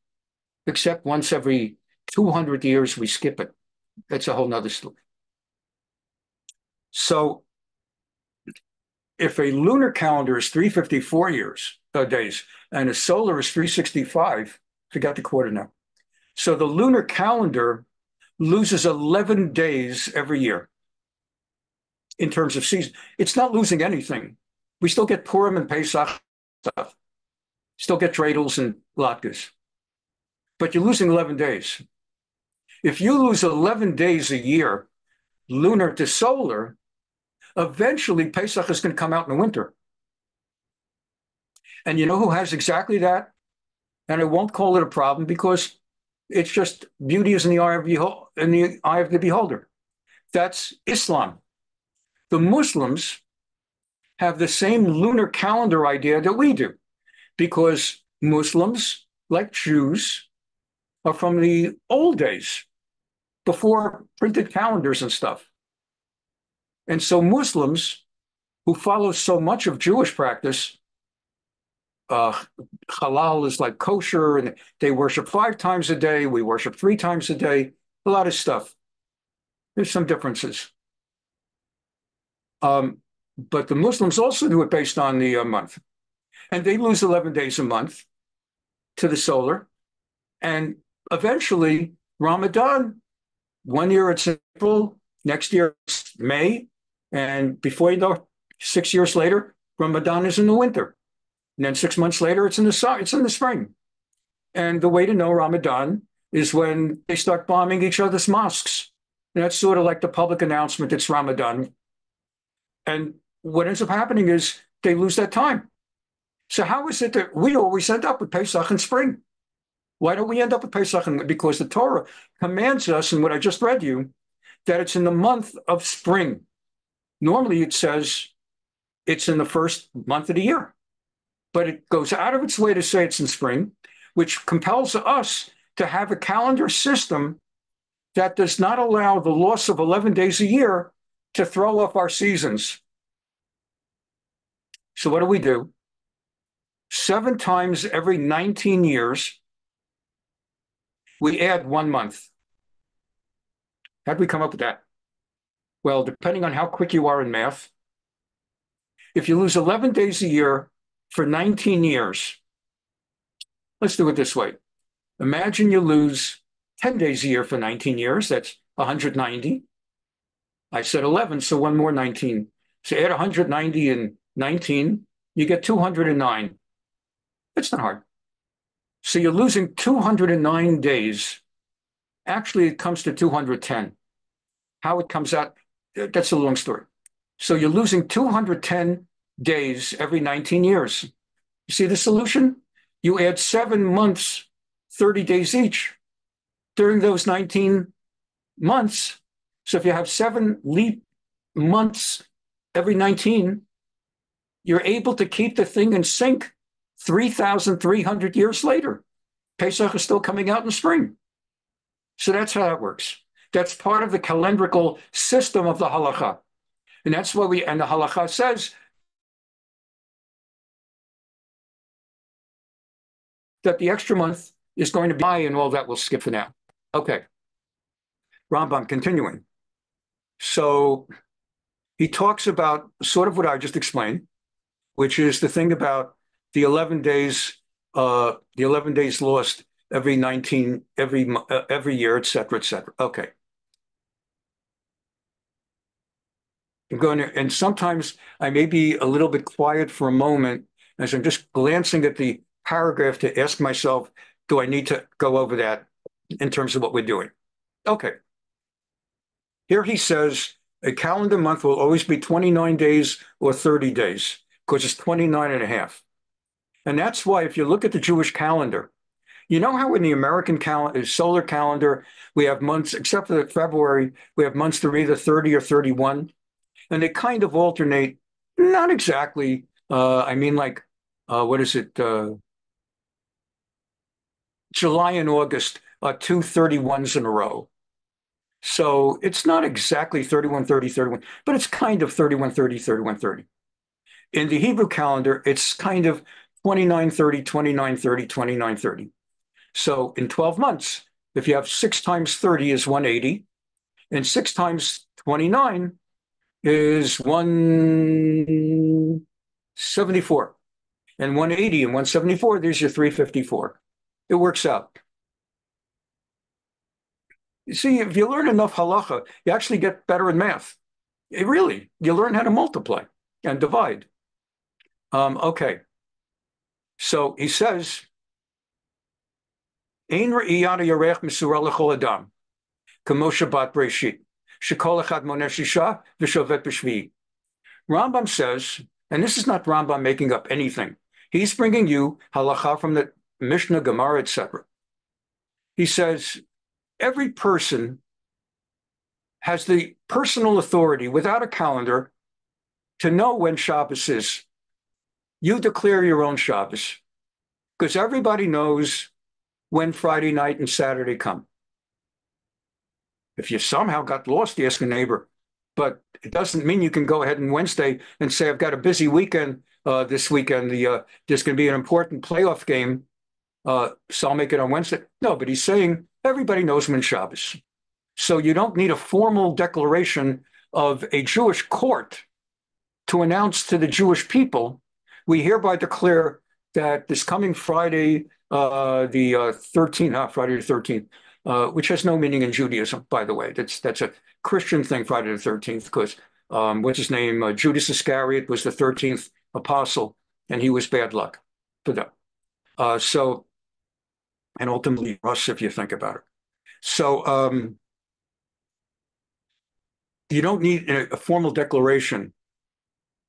Except once every 200 years we skip it. That's a whole nother story. So if a lunar calendar is 354 days and a solar is 365, forgot the quarter now. So the lunar calendar loses 11 days every year in terms of season. It's not losing anything. We still get Purim and Pesach stuff. Still get dreidels and latkes. But you're losing 11 days. If you lose 11 days a year, lunar to solar, eventually Pesach is going to come out in the winter. And you know who has exactly that? And I won't call it a problem because it's just beauty is in the eye of the beholder. That's Islam. The Muslims have the same lunar calendar idea that we do because Muslims, like Jews, are from the old days before printed calendars and stuff. And so Muslims who follow so much of Jewish practice, halal is like kosher, and they worship 5 times a day. We worship 3 times a day. A lot of stuff. There's some differences. But the Muslims also do it based on the month. And they lose 11 days a month to the solar. And eventually, Ramadan, one year it's April, next year it's May. And before you know, 6 years later, Ramadan is in the winter. And then 6 months later, it's in the spring. And the way to know Ramadan is when they start bombing each other's mosques. And that's sort of like the public announcement, it's Ramadan. And what ends up happening is they lose that time. So how is it that we always end up with Pesach in spring? Why don't we end up with Pesach? Because the Torah commands us, in what I just read you, that it's in the month of spring. Normally it says it's in the first month of the year, but it goes out of its way to say it's in spring, which compels us to have a calendar system that does not allow the loss of 11 days a year to throw off our seasons. So what do? 7 times every 19 years, we add 1 month. How'd we come up with that? Well, depending on how quick you are in math, if you lose 11 days a year for 19 years, let's do it this way. Imagine you lose 10 days a year for 19 years. That's 190. I said 11, so 1 more 19. So add 190 and 19, you get 209. That's not hard. So you're losing 209 days. Actually, it comes to 210. How it comes out, that's a long story. So you're losing 210 days every 19 years. You see the solution? You add 7 months, 30 days each during those 19 months. So if you have 7 leap months every 19, you're able to keep the thing in sync 3,300 years later. Pesach is still coming out in spring. So that's how that works. That's part of the calendrical system of the halakha. And that's what and the halakha says that the extra month is going to be high, and all that we'll skip for now. Okay. Rambam continuing. So he talks about sort of what I just explained, which is the thing about the 11 days lost every 19, every year, et cetera, et cetera. Okay. I'm going to, and sometimes I may be a little bit quiet for a moment as I'm just glancing at the paragraph to ask myself, do I need to go over that in terms of what we're doing? Okay. Here he says, a calendar month will always be 29 days or 30 days because it's 29 and a half. And that's why if you look at the Jewish calendar, You know how in the American calendar, solar calendar, we have months, except for February, we have months that are either 30 or 31, and they kind of alternate, not exactly. I mean, like, what is it? July and August are two 31s in a row. So it's not exactly 31, 30, 31, but it's kind of 31, 30, 31, 30. In the Hebrew calendar, it's kind of 29, 30, 29, 30, 29, 30. So in 12 months, if you have 6 times 30 is 180, and 6 times 29 is 174. And 180 and 174, there's your 354. It works out. You see, if you learn enough halacha, you actually get better in math. Really, you learn how to multiply and divide. Okay. So he says, Ein re'iyat yarech misura l'chol adam, kamo Shabbat Breshit, shekol echad moneh shisha v'shovet b'shvi. Rambam says, and this is not Rambam making up anything. He's bringing you halacha from the Mishnah, Gemara, etc. He says, every person has the personal authority without a calendar to know when Shabbos is. You declare your own Shabbos because everybody knows when Friday night and Saturday come. If you somehow got lost, you ask a neighbor. But it doesn't mean you can go ahead on Wednesday and say, I've got a busy weekend this weekend. There's going to be an important playoff game, so I'll make it on Wednesday. No, but he's saying everybody knows when Shabbos. So you don't need a formal declaration of a Jewish court to announce to the Jewish people, we hereby declare that this coming Friday, the 13th, Friday the 13th, which has no meaning in Judaism, by the way. That's a Christian thing, Friday the 13th, because what's his name? Judas Iscariot was the 13th apostle, and he was bad luck for them. And ultimately us, if you think about it. So you don't need a formal declaration.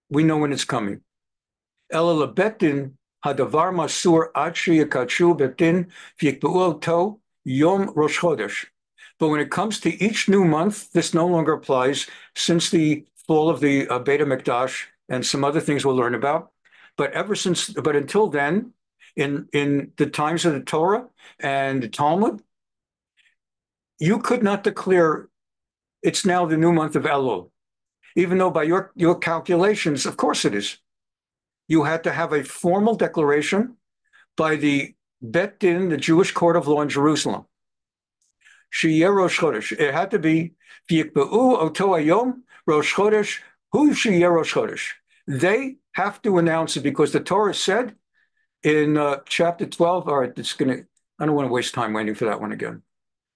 We know when it's coming. Ela lebetin hadavar masur ad sheyakadshu betin v'yikba'u oto Yom Rosh Chodesh. But when it comes to each new month, this no longer applies since the fall of the Beit HaMikdash and some other things we'll learn about. But until then, in the times of the Torah and the Talmud, you could not declare it's now the new month of Elul, even though by your calculations, of course it is. You had to have a formal declaration by the Bet Din, the Jewish court of law in Jerusalem. Sheyeh Rosh Chodesh. It had to be V'yikba'u oto hayom Rosh Chodesh hu sheyeh Rosh Chodesh. They have to announce it because the Torah said in chapter 12. All right, I don't want to waste time waiting for that one again.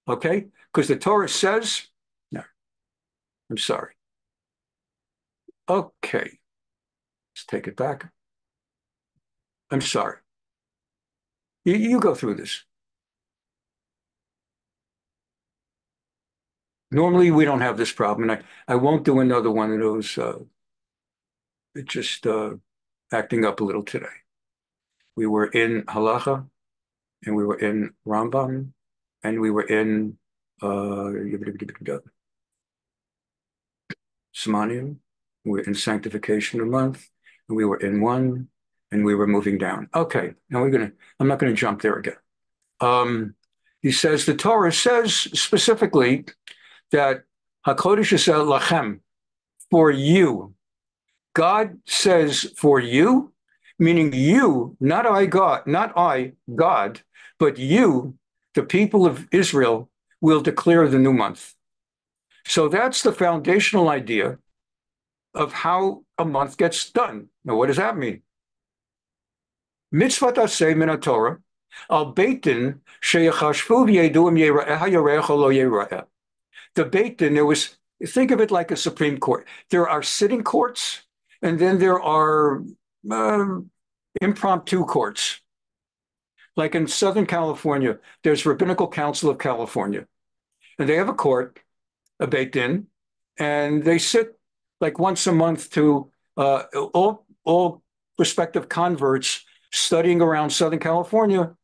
Okay, because the Torah says. No, I'm sorry. Okay, let's take it back. I'm sorry. You go through this. Normally, we don't have this problem, and I won't do another one of those. It's just acting up a little today. We were in Halacha, and we were in Rambam, and we were in Smanim. We were in Sanctification a month, and we were in one, and we were moving down. Okay, now I'm not going to jump there again. He says, the Torah says specifically that HaKodesh is lachem, for you. God says for you, meaning you, not I, God, but you, the people of Israel, will declare the new month. So that's the foundational idea of how a month gets done. Now, what does that mean? Mitzvot aseh min Torah, al beitin sheyachashvu v'yedu im yera'eh hayarech o lo yera'eh. The Beit Din, think of it like a Supreme Court. There are sitting courts, and then there are impromptu courts. Like in Southern California, there's Rabbinical Council of California, and they have a court, a Beit Din, and they sit like once a month to all prospective converts studying around Southern California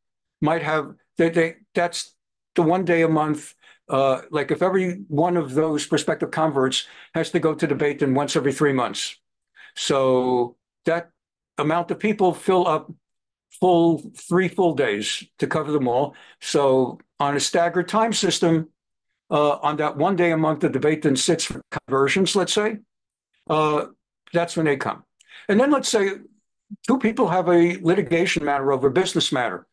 That's the 1 day a month. Like if every one of those prospective converts has to go to the Beit Din once every 3 months. So that amount of people fill up 3 full days to cover them all. So on a staggered time system, on that 1 day a month that the Beit Din sits for conversions, let's say, that's when they come. And then let's say two people have a litigation matter over a business matter,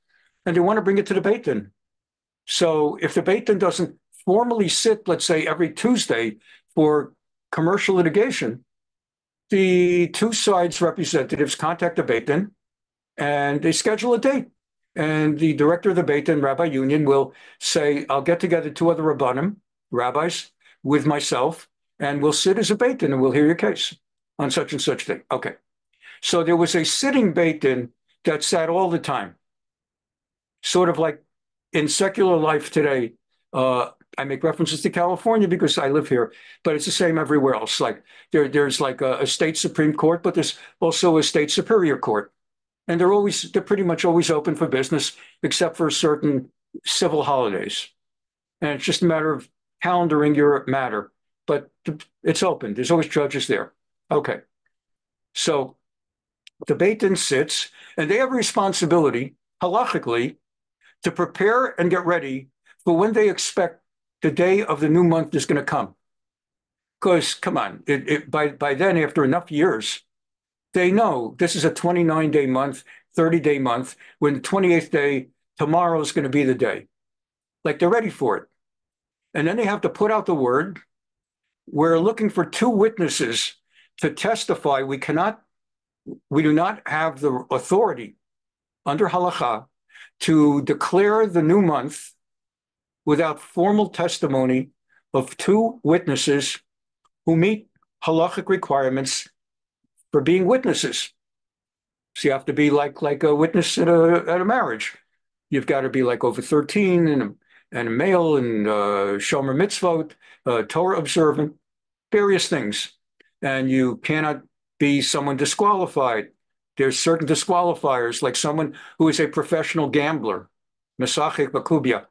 and they want to bring it to the Beit Din. So if the Beit Din doesn't formally sit, let's say, every Tuesday for commercial litigation, the two sides' representatives contact the Beit Din and they schedule a date. And the director of the Beit Din, Rabbi Union, will say, I'll get together 2 other Rabbanim, rabbis, with myself, and we'll sit as a Beit Din and we'll hear your case on such and such day. Okay. So there was a sitting Beit Din that sat all the time. Sort of like in secular life today, I make references to California because I live here, but it's the same everywhere else. Like there's like a state Supreme Court, but there's also a state Superior Court. And they're pretty much always open for business, except for certain civil holidays. And it's just a matter of calendaring your matter, but it's open. There's always judges there. Okay. So the Beit Din sits, and they have a responsibility, halachically, to prepare and get ready for when they expect the day of the new month is going to come. Because, come on, by then, after enough years, they know this is a 29-day month, 30-day month, when the 28th day, tomorrow is going to be the day. Like they're ready for it. And then they have to put out the word. We're looking for 2 witnesses to testify. We do not have the authority under halakha to declare the new month without formal testimony of 2 witnesses who meet halachic requirements for being witnesses. So you have to be like a witness at a marriage. You've got to be like over 13 and a male and shomer mitzvot, Torah observant, various things. And you cannot be someone disqualified. There's certain disqualifiers, like someone who is a professional gambler, mesachek bakubia.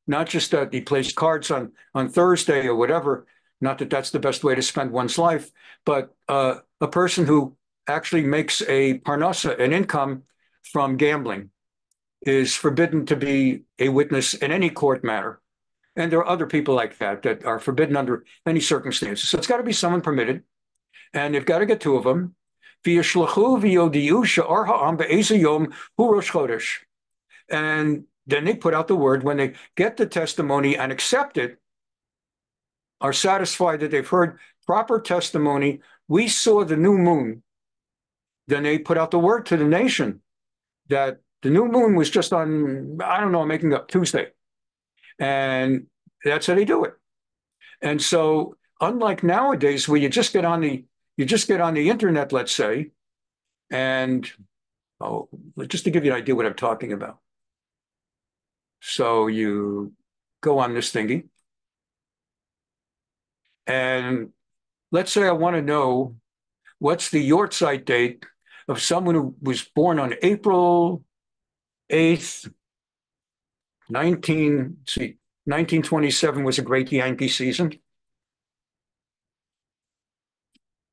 Not just that he plays cards on Thursday or whatever, not that that's the best way to spend one's life, but a person who actually makes a parnasa, an income from gambling, is forbidden to be a witness in any court matter. And there are other people like that are forbidden under any circumstances. So it's got to be someone permitted, and you've got to get 2 of them. And then they put out the word when they get the testimony and accept it, are satisfied that they've heard proper testimony. We saw the new moon. Then they put out the word to the nation that the new moon was just on, I don't know, I'm making up, Tuesday. And that's how they do it. And so unlike nowadays where you just get on the internet, let's say, and just to give you an idea what I'm talking about. So you go on this thingy, and let's say I want to know what's the Yortzeit date of someone who was born on April 8th, 1927 was a great Yankee season.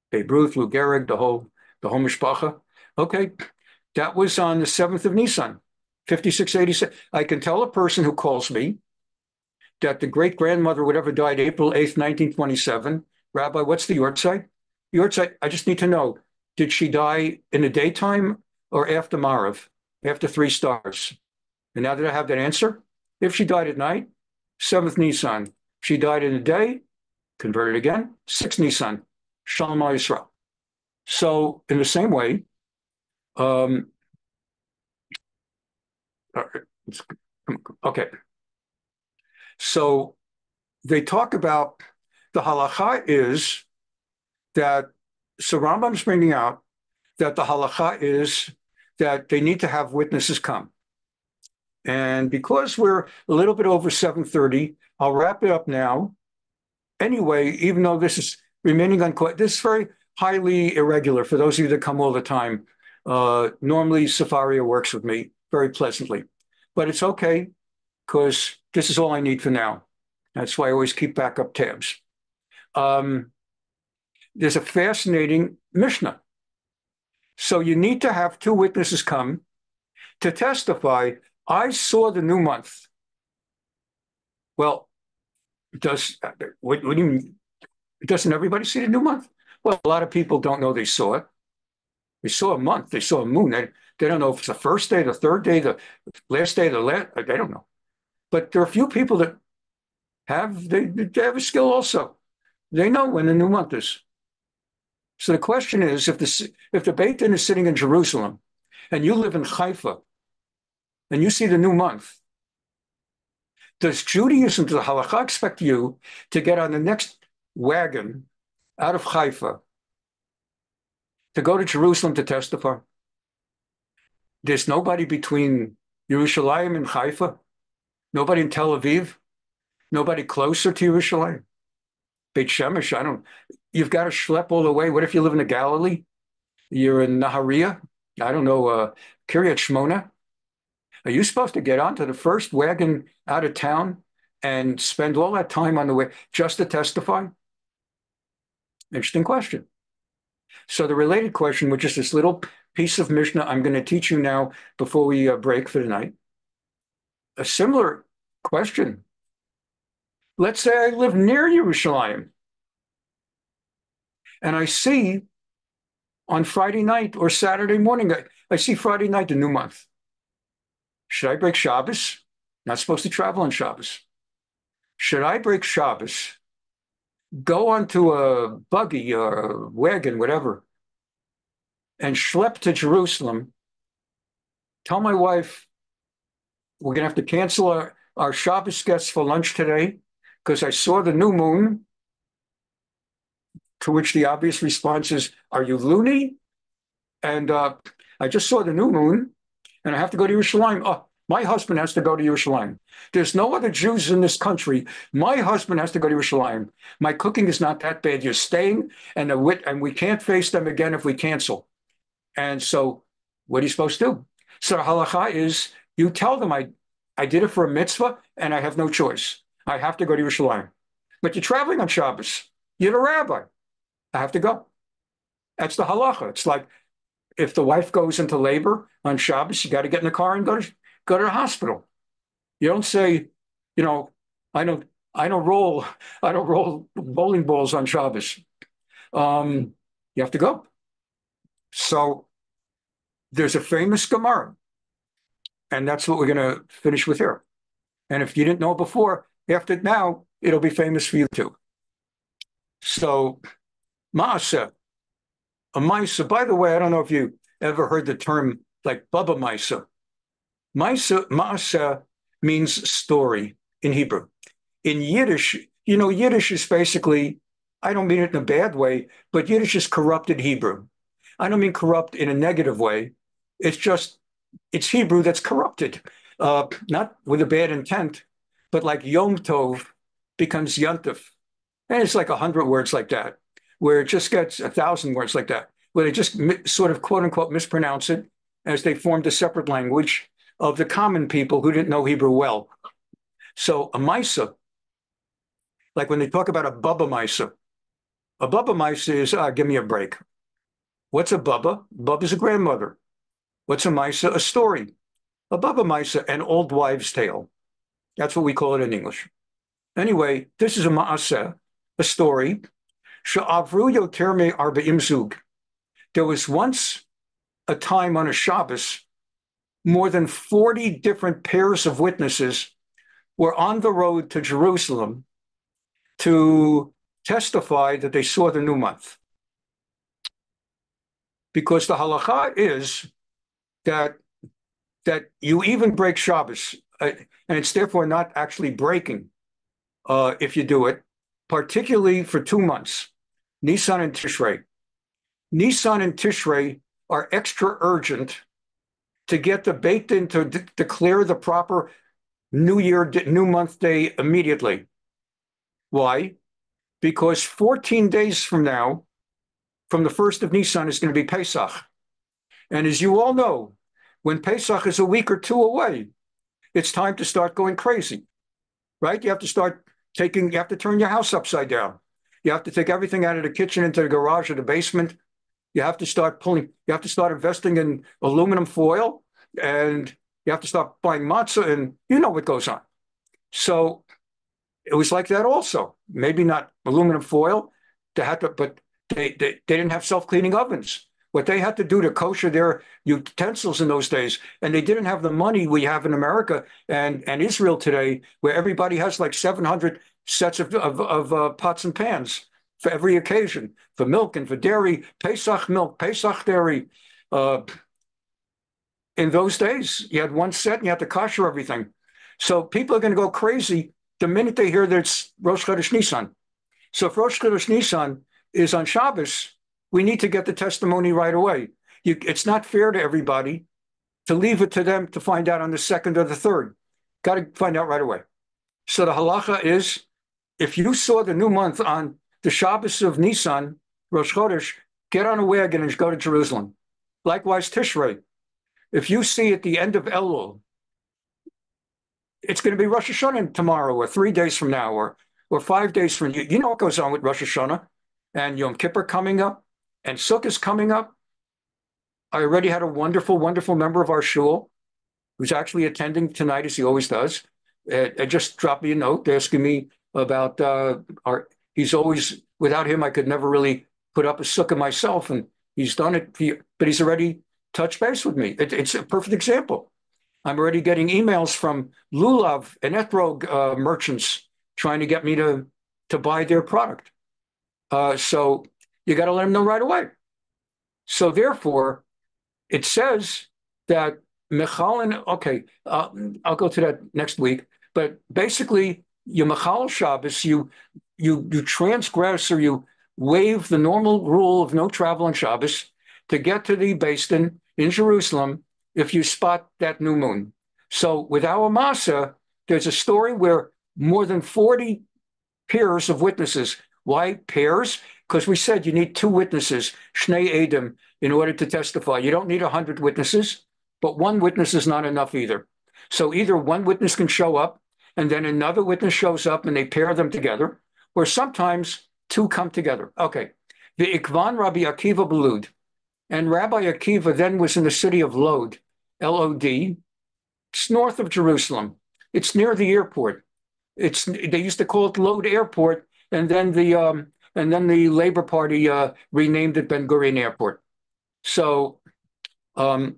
Babe Ruth, Lou Gehrig, the whole mishpacha. Okay, that was on the 7th of Nisan, 5686. I can tell a person who calls me that the great-grandmother, whatever, died April 8th, 1927. Rabbi, what's the Yortzeit? Yortzeit, I just need to know, did she die in the daytime or after Marav, after 3 stars? And now that I have that answer, if she died at night, 7th Nisan. If she died in the day, converted again, 6th Nisan, Shalom Yisrael. So in the same way, okay. So they talk about the halacha is that, so Rambam's bringing out that the halacha is that they need to have witnesses come. And because we're a little bit over 7:30, I'll wrap it up now. Anyway, even though this is remaining unquote, this is very highly irregular for those of you that come all the time. Normally, Safaria works with me very pleasantly, but it's okay. because this is all I need for now. That's why I always keep backup tabs. There's a fascinating Mishnah. So you need to have two witnesses come to testify, I saw the new month. Well, what do you mean? Doesn't everybody see the new month? Well, a lot of people don't know they saw it. They saw a month. They saw a moon. They don't know if it's the first day, the third day, the last day, they don't know. But there are a few people that they have a skill also. They know when the new month is. So the question is, if the Beit Din is sitting in Jerusalem and you live in Haifa and you see the new month, does Judaism, does the halakha expect you to get on the next wagon out of Haifa to go to Jerusalem to testify? There's nobody between Yerushalayim and Haifa, nobody in Tel Aviv, nobody closer to Yerushalayim. Beit Shemesh, you've got to schlep all the way. What if you live in the Galilee? You're in Nahariya, I don't know, Kiryat Shmona. Are you supposed to get onto the first wagon out of town and spend all that time on the way just to testify? Interesting question. So the related question, which is this little piece of Mishnah I'm going to teach you now before we break for the night. A similar question. Let's say I live near Yerushalayim and I see on Friday night or Saturday morning, I see Friday night, the new month. Should I break Shabbos? Not supposed to travel on Shabbos. Should I break Shabbos, go onto a buggy or a wagon, whatever, and schlep to Jerusalem, tell my wife, we're going to have to cancel our Shabbos guests for lunch today because I saw the new moon, to which the obvious response is, are you loony? And I just saw the new moon, and I have to go to Yerushalayim. Oh, my husband has to go to Yerushalayim. There's no other Jews in this country. My husband has to go to Yerushalayim. My cooking is not that bad. You're staying, and we can't face them again if we cancel. And so what are you supposed to do? So the halakha is, you tell them, I did it for a mitzvah, and I have no choice. I have to go to Yerushalayim. But you're traveling on Shabbos. You're the rabbi. I have to go. That's the halacha. It's like if the wife goes into labor on Shabbos, you got to get in the car and go to the hospital. You don't say, I don't roll bowling balls on Shabbos. You have to go. So there's a famous Gemara, and that's what we're going to finish with here. And if you didn't know before, after now, it'll be famous for you too. So Maaseh, a Maaseh, by the way, I don't know if you ever heard the term like Baba Maaseh. Maaseh means story in Hebrew. In Yiddish, Yiddish is basically, I don't mean it in a bad way, but Yiddish is corrupted Hebrew. I don't mean corrupt in a negative way. It's Hebrew that's corrupted, not with a bad intent, but like Yom Tov becomes Yontif. And it's like 100 words like that, where it just gets 1,000 words like that, where they just sort of quote unquote mispronounce it as they formed a separate language of the common people who didn't know Hebrew well. So a Maisa, like when they talk about a Baba Maisa is, give me a break. What's a Baba? Baba is a grandmother. What's a Maisa? A story. A Baba Maisa, an old wives' tale. That's what we call it in English. Anyway, this is a Maaseh, a story. She'avru yoter me'arba'im zug. There was once a time on a Shabbos, more than 40 different pairs of witnesses were on the road to Jerusalem to testify that they saw the new month. Because the halakha is that you even break Shabbos, and it's therefore not actually breaking if you do it, particularly for 2 months, Nisan and Tishrei. Nisan and Tishrei are extra urgent to get the Beit Din to declare the proper new month day immediately. Why? Because 14 days from now, from the 1st of Nisan, is going to be Pesach. And as you all know, when Pesach is a week or two away, it's time to start going crazy, right? You have to turn your house upside down. You have to take everything out of the kitchen into the garage or the basement. You have to start investing in aluminum foil, and you have to start buying matzah, and you know what goes on. So it was like that also. Maybe not aluminum foil, but they didn't have self-cleaning ovens. What they had to do to kosher their utensils in those days, and they didn't have the money we have in America and Israel today, where everybody has like 700 sets of pots and pans for every occasion, for milk and for dairy, Pesach milk, Pesach dairy. In those days, you had one set and you had to kosher everything. So people are going to go crazy the minute they hear that it's Rosh Chodesh Nisan. So if Rosh Chodesh Nisan is on Shabbos, we need to get the testimony right away. It's not fair to everybody to leave it to them to find out on the 2nd or the 3rd. Got to find out right away. So the halacha is, if you saw the new month on the Shabbos of Nisan, Rosh Chodesh, get on a wagon and go to Jerusalem. Likewise, Tishrei. If you see at the end of Elul, it's going to be Rosh Hashanah tomorrow, or 3 days from now, or 5 days from you. You know what goes on with Rosh Hashanah and Yom Kippur coming up, and Sukkot is coming up. I already had a wonderful, wonderful member of our shul who's actually attending tonight, as he always does. Just dropped me a note asking me about he's always, without him, I could never really put up a sukkah myself, and he's done it, but he's already touched base with me. It's a perfect example. I'm already getting emails from lulav and etrog merchants trying to get me to buy their product. So you got to let them know right away. So therefore, it says that mechalin. Okay, I'll go to that next week. But basically, you mechal Shabbos, you transgress or you waive the normal rule of no travel on Shabbos to get to the Beis Din in Jerusalem if you spot that new moon. So with our Masa, there's a story where more than 40 pairs of witnesses. Why pairs? Because we said you need 2 witnesses, Shnei Edim, in order to testify. You don't need 100 witnesses, but 1 witness is not enough either. So either 1 witness can show up, and then another witness shows up, and they pair them together, or sometimes 2 come together. Okay. The Ikvan Rabbi Akiva Belud. And Rabbi Akiva then was in the city of Lod, L-O-D. It's north of Jerusalem. It's near the airport. They used to call it Lod Airport, and then the Labor Party renamed it Ben Gurion Airport. So Rabbi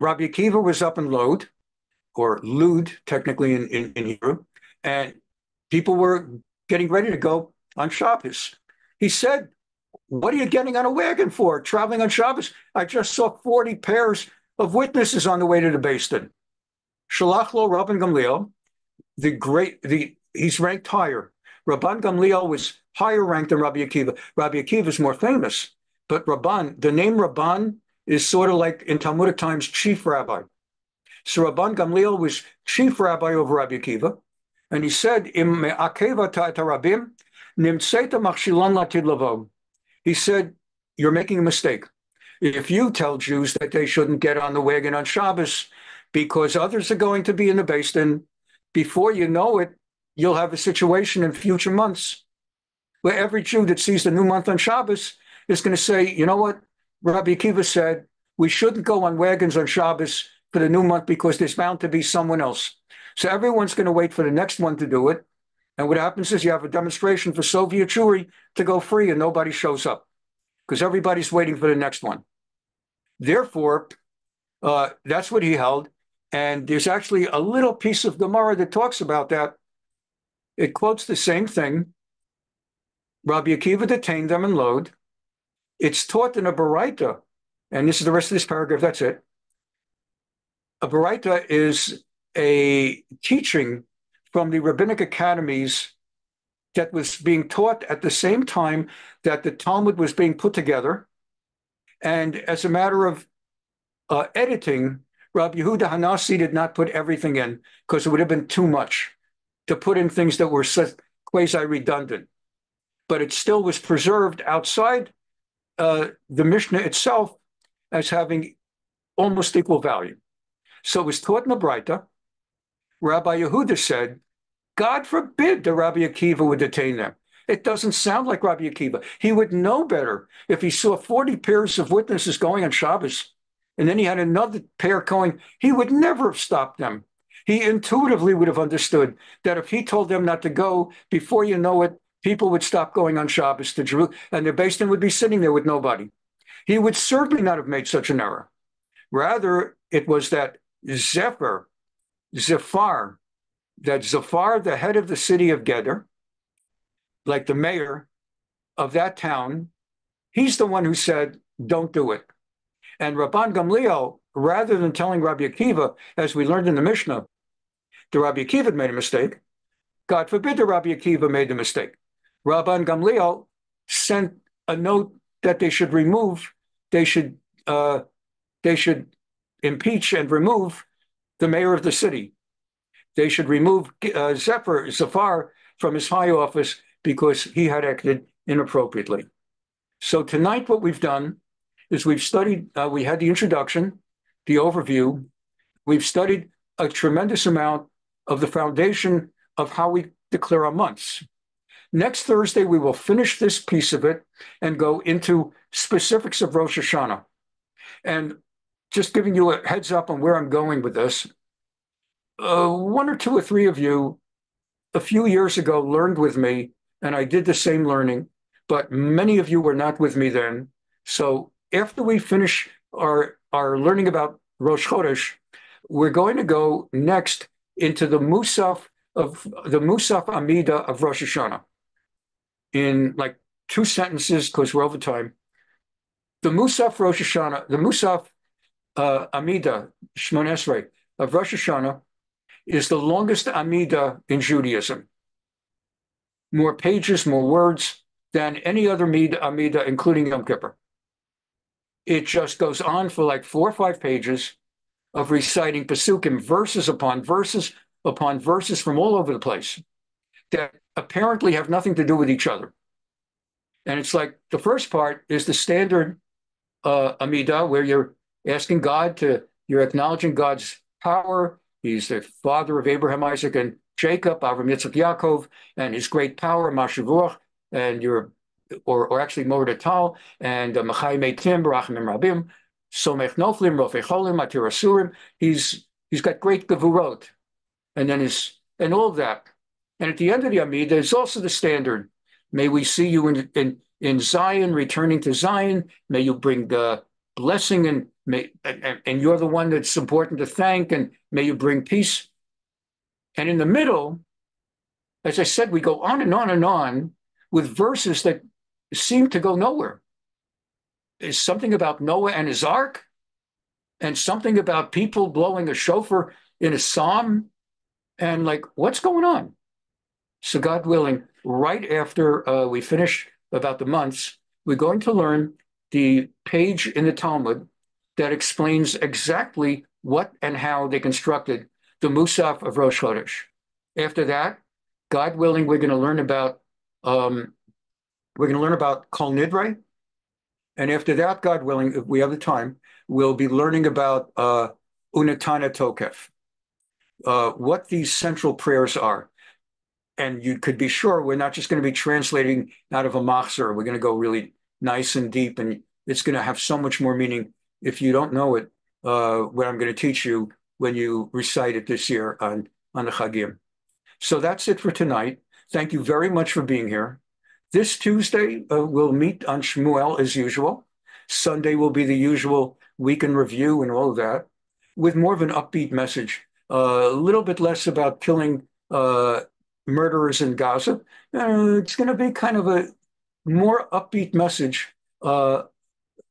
Akiva was up in Lod, or Lud, technically in Hebrew, and people were getting ready to go on Shabbos. He said, "What are you getting on a wagon for, traveling on Shabbos? I just saw 40 pairs of witnesses on the way to the Beis Din." Shalach lo Rabban Gamliel, he's ranked higher. Rabban Gamliel was higher ranked than Rabbi Akiva. Rabbi Akiva is more famous, but the name Rabban is sort of like in Talmudic times chief rabbi. So Rabban Gamliel was chief rabbi over Rabbi Akiva, and he said, "Im me'akeva ta'at rabim nimtzeta machshilan latid lavo." He said, "You're making a mistake. If you tell Jews that they shouldn't get on the wagon on Shabbos because others are going to be in the Beis Din, before you know it, you'll have a situation in future months where every Jew that sees the new month on Shabbos is going to say, you know what? Rabbi Akiva said we shouldn't go on wagons on Shabbos for the new month because there's bound to be someone else. So everyone's going to wait for the next one to do it. And what happens is you have a demonstration for Soviet Jewry to go free and nobody shows up because everybody's waiting for the next one. Therefore, that's what he held. And there's actually a little piece of Gemara that talks about that. It quotes the same thing. Rabbi Akiva detained them in Lod. It's taught in a Baraita, and this is the rest of this paragraph, that's it. A Baraita is a teaching from the rabbinic academies that was being taught at the same time that the Talmud was being put together. And as a matter of editing, Rabbi Yehuda Hanassi did not put everything in because it would have been too much to put in things that were quasi-redundant. But it still was preserved outside the Mishnah itself as having almost equal value. So it was taught in the Braita, Rabbi Yehuda said, God forbid the Rabbi Akiva would detain them. It doesn't sound like Rabbi Akiva. He would know better if he saw 40 pairs of witnesses going on Shabbos, and then he had another pair going. He would never have stopped them. He intuitively would have understood that if he told them not to go, before you know it, people would stop going on Shabbos to Jerusalem, and the Beis Din would be sitting there with nobody. He would certainly not have made such an error. Rather, it was that Zafar, the head of the city of Gedor, like the mayor of that town, he's the one who said, don't do it. And Rabban Gamliel, rather than telling Rabbi Akiva, as we learned in the Mishnah, the Rabbi Akiva had made a mistake, God forbid the Rabbi Akiva made the mistake. Rabban Gamliel sent a note that they should impeach and remove the mayor of the city. They should remove Zafar from his high office because he had acted inappropriately. So tonight what we've done is we've studied, we had the introduction, the overview. We've studied a tremendous amount of the foundation of how we declare our months. Next Thursday, we will finish this piece of it and go into specifics of Rosh Hashanah. And just giving you a heads up on where I'm going with this, one or two or three of you a few years ago learned with me, and I did the same learning, but many of you were not with me then. So after we finish our learning about Rosh Chodesh, we're going to go next into the Musaf Amida of Rosh Hashanah in like 2 sentences because we're over time. The Musaf Rosh Hashanah, the Musaf Amida Shmon Esrei of Rosh Hashanah is the longest Amida in Judaism. More pages, more words than any other Amida, including Yom Kippur. It just goes on for like 4 or 5 pages of reciting Pesukim, verses upon verses upon verses from all over the place that apparently have nothing to do with each other. And it's like the first part is the standard Amidah, where you're asking God you're acknowledging God's power. He's the father of Abraham, Isaac, and Jacob, Avram, Yitzchak, Yaakov, and his great power, Mashavuach, and or actually Mordetal, and Machai Meitim, Barachim Rabim, Somech Noflim, Rofei Cholim, Matir Asurim. He's got great gevurot, and and all of that. And at the end of the Amidah is also the standard. May we see you in Zion, returning to Zion. May you bring blessing, and you're the one that's important to thank, and may you bring peace. And in the middle, as I said, we go on and on and on with verses that seem to go nowhere. There's something about Noah and his ark, and something about people blowing a shofar in a psalm, and like, what's going on? So God willing, right after we finish about the months, we're going to learn the page in the Talmud that explains exactly what and how they constructed the Musaf of Rosh Chodesh. After that, God willing, we're going to learn about Kol Nidre. And after that, God willing, if we have the time, we'll be learning about ונתנה Tokef, what these central prayers are. And you could be sure we're not just going to be translating out of a machzor. We're going to go really nice and deep, and it's going to have so much more meaning if you don't know it, what I'm going to teach you when you recite it this year on the Chagim. So that's it for tonight. Thank you very much for being here. This Tuesday, we'll meet on Shmuel as usual. Sunday will be the usual week in review and all of that, with more of an upbeat message, a little bit less about killing murderers in Gaza. It's going to be kind of a more upbeat message, a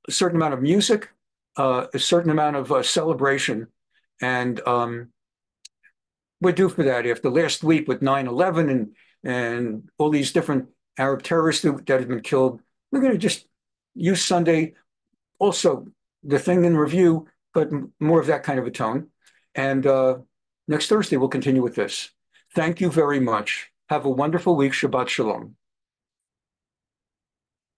certain amount of music, a certain amount of celebration. And we're due for that after last week with 9/11 and all these different Arab terrorists that have been killed. We're going to just use Sunday, also the thing in review, but more of that kind of a tone. And next Thursday, we'll continue with this. Thank you very much. Have a wonderful week. Shabbat Shalom.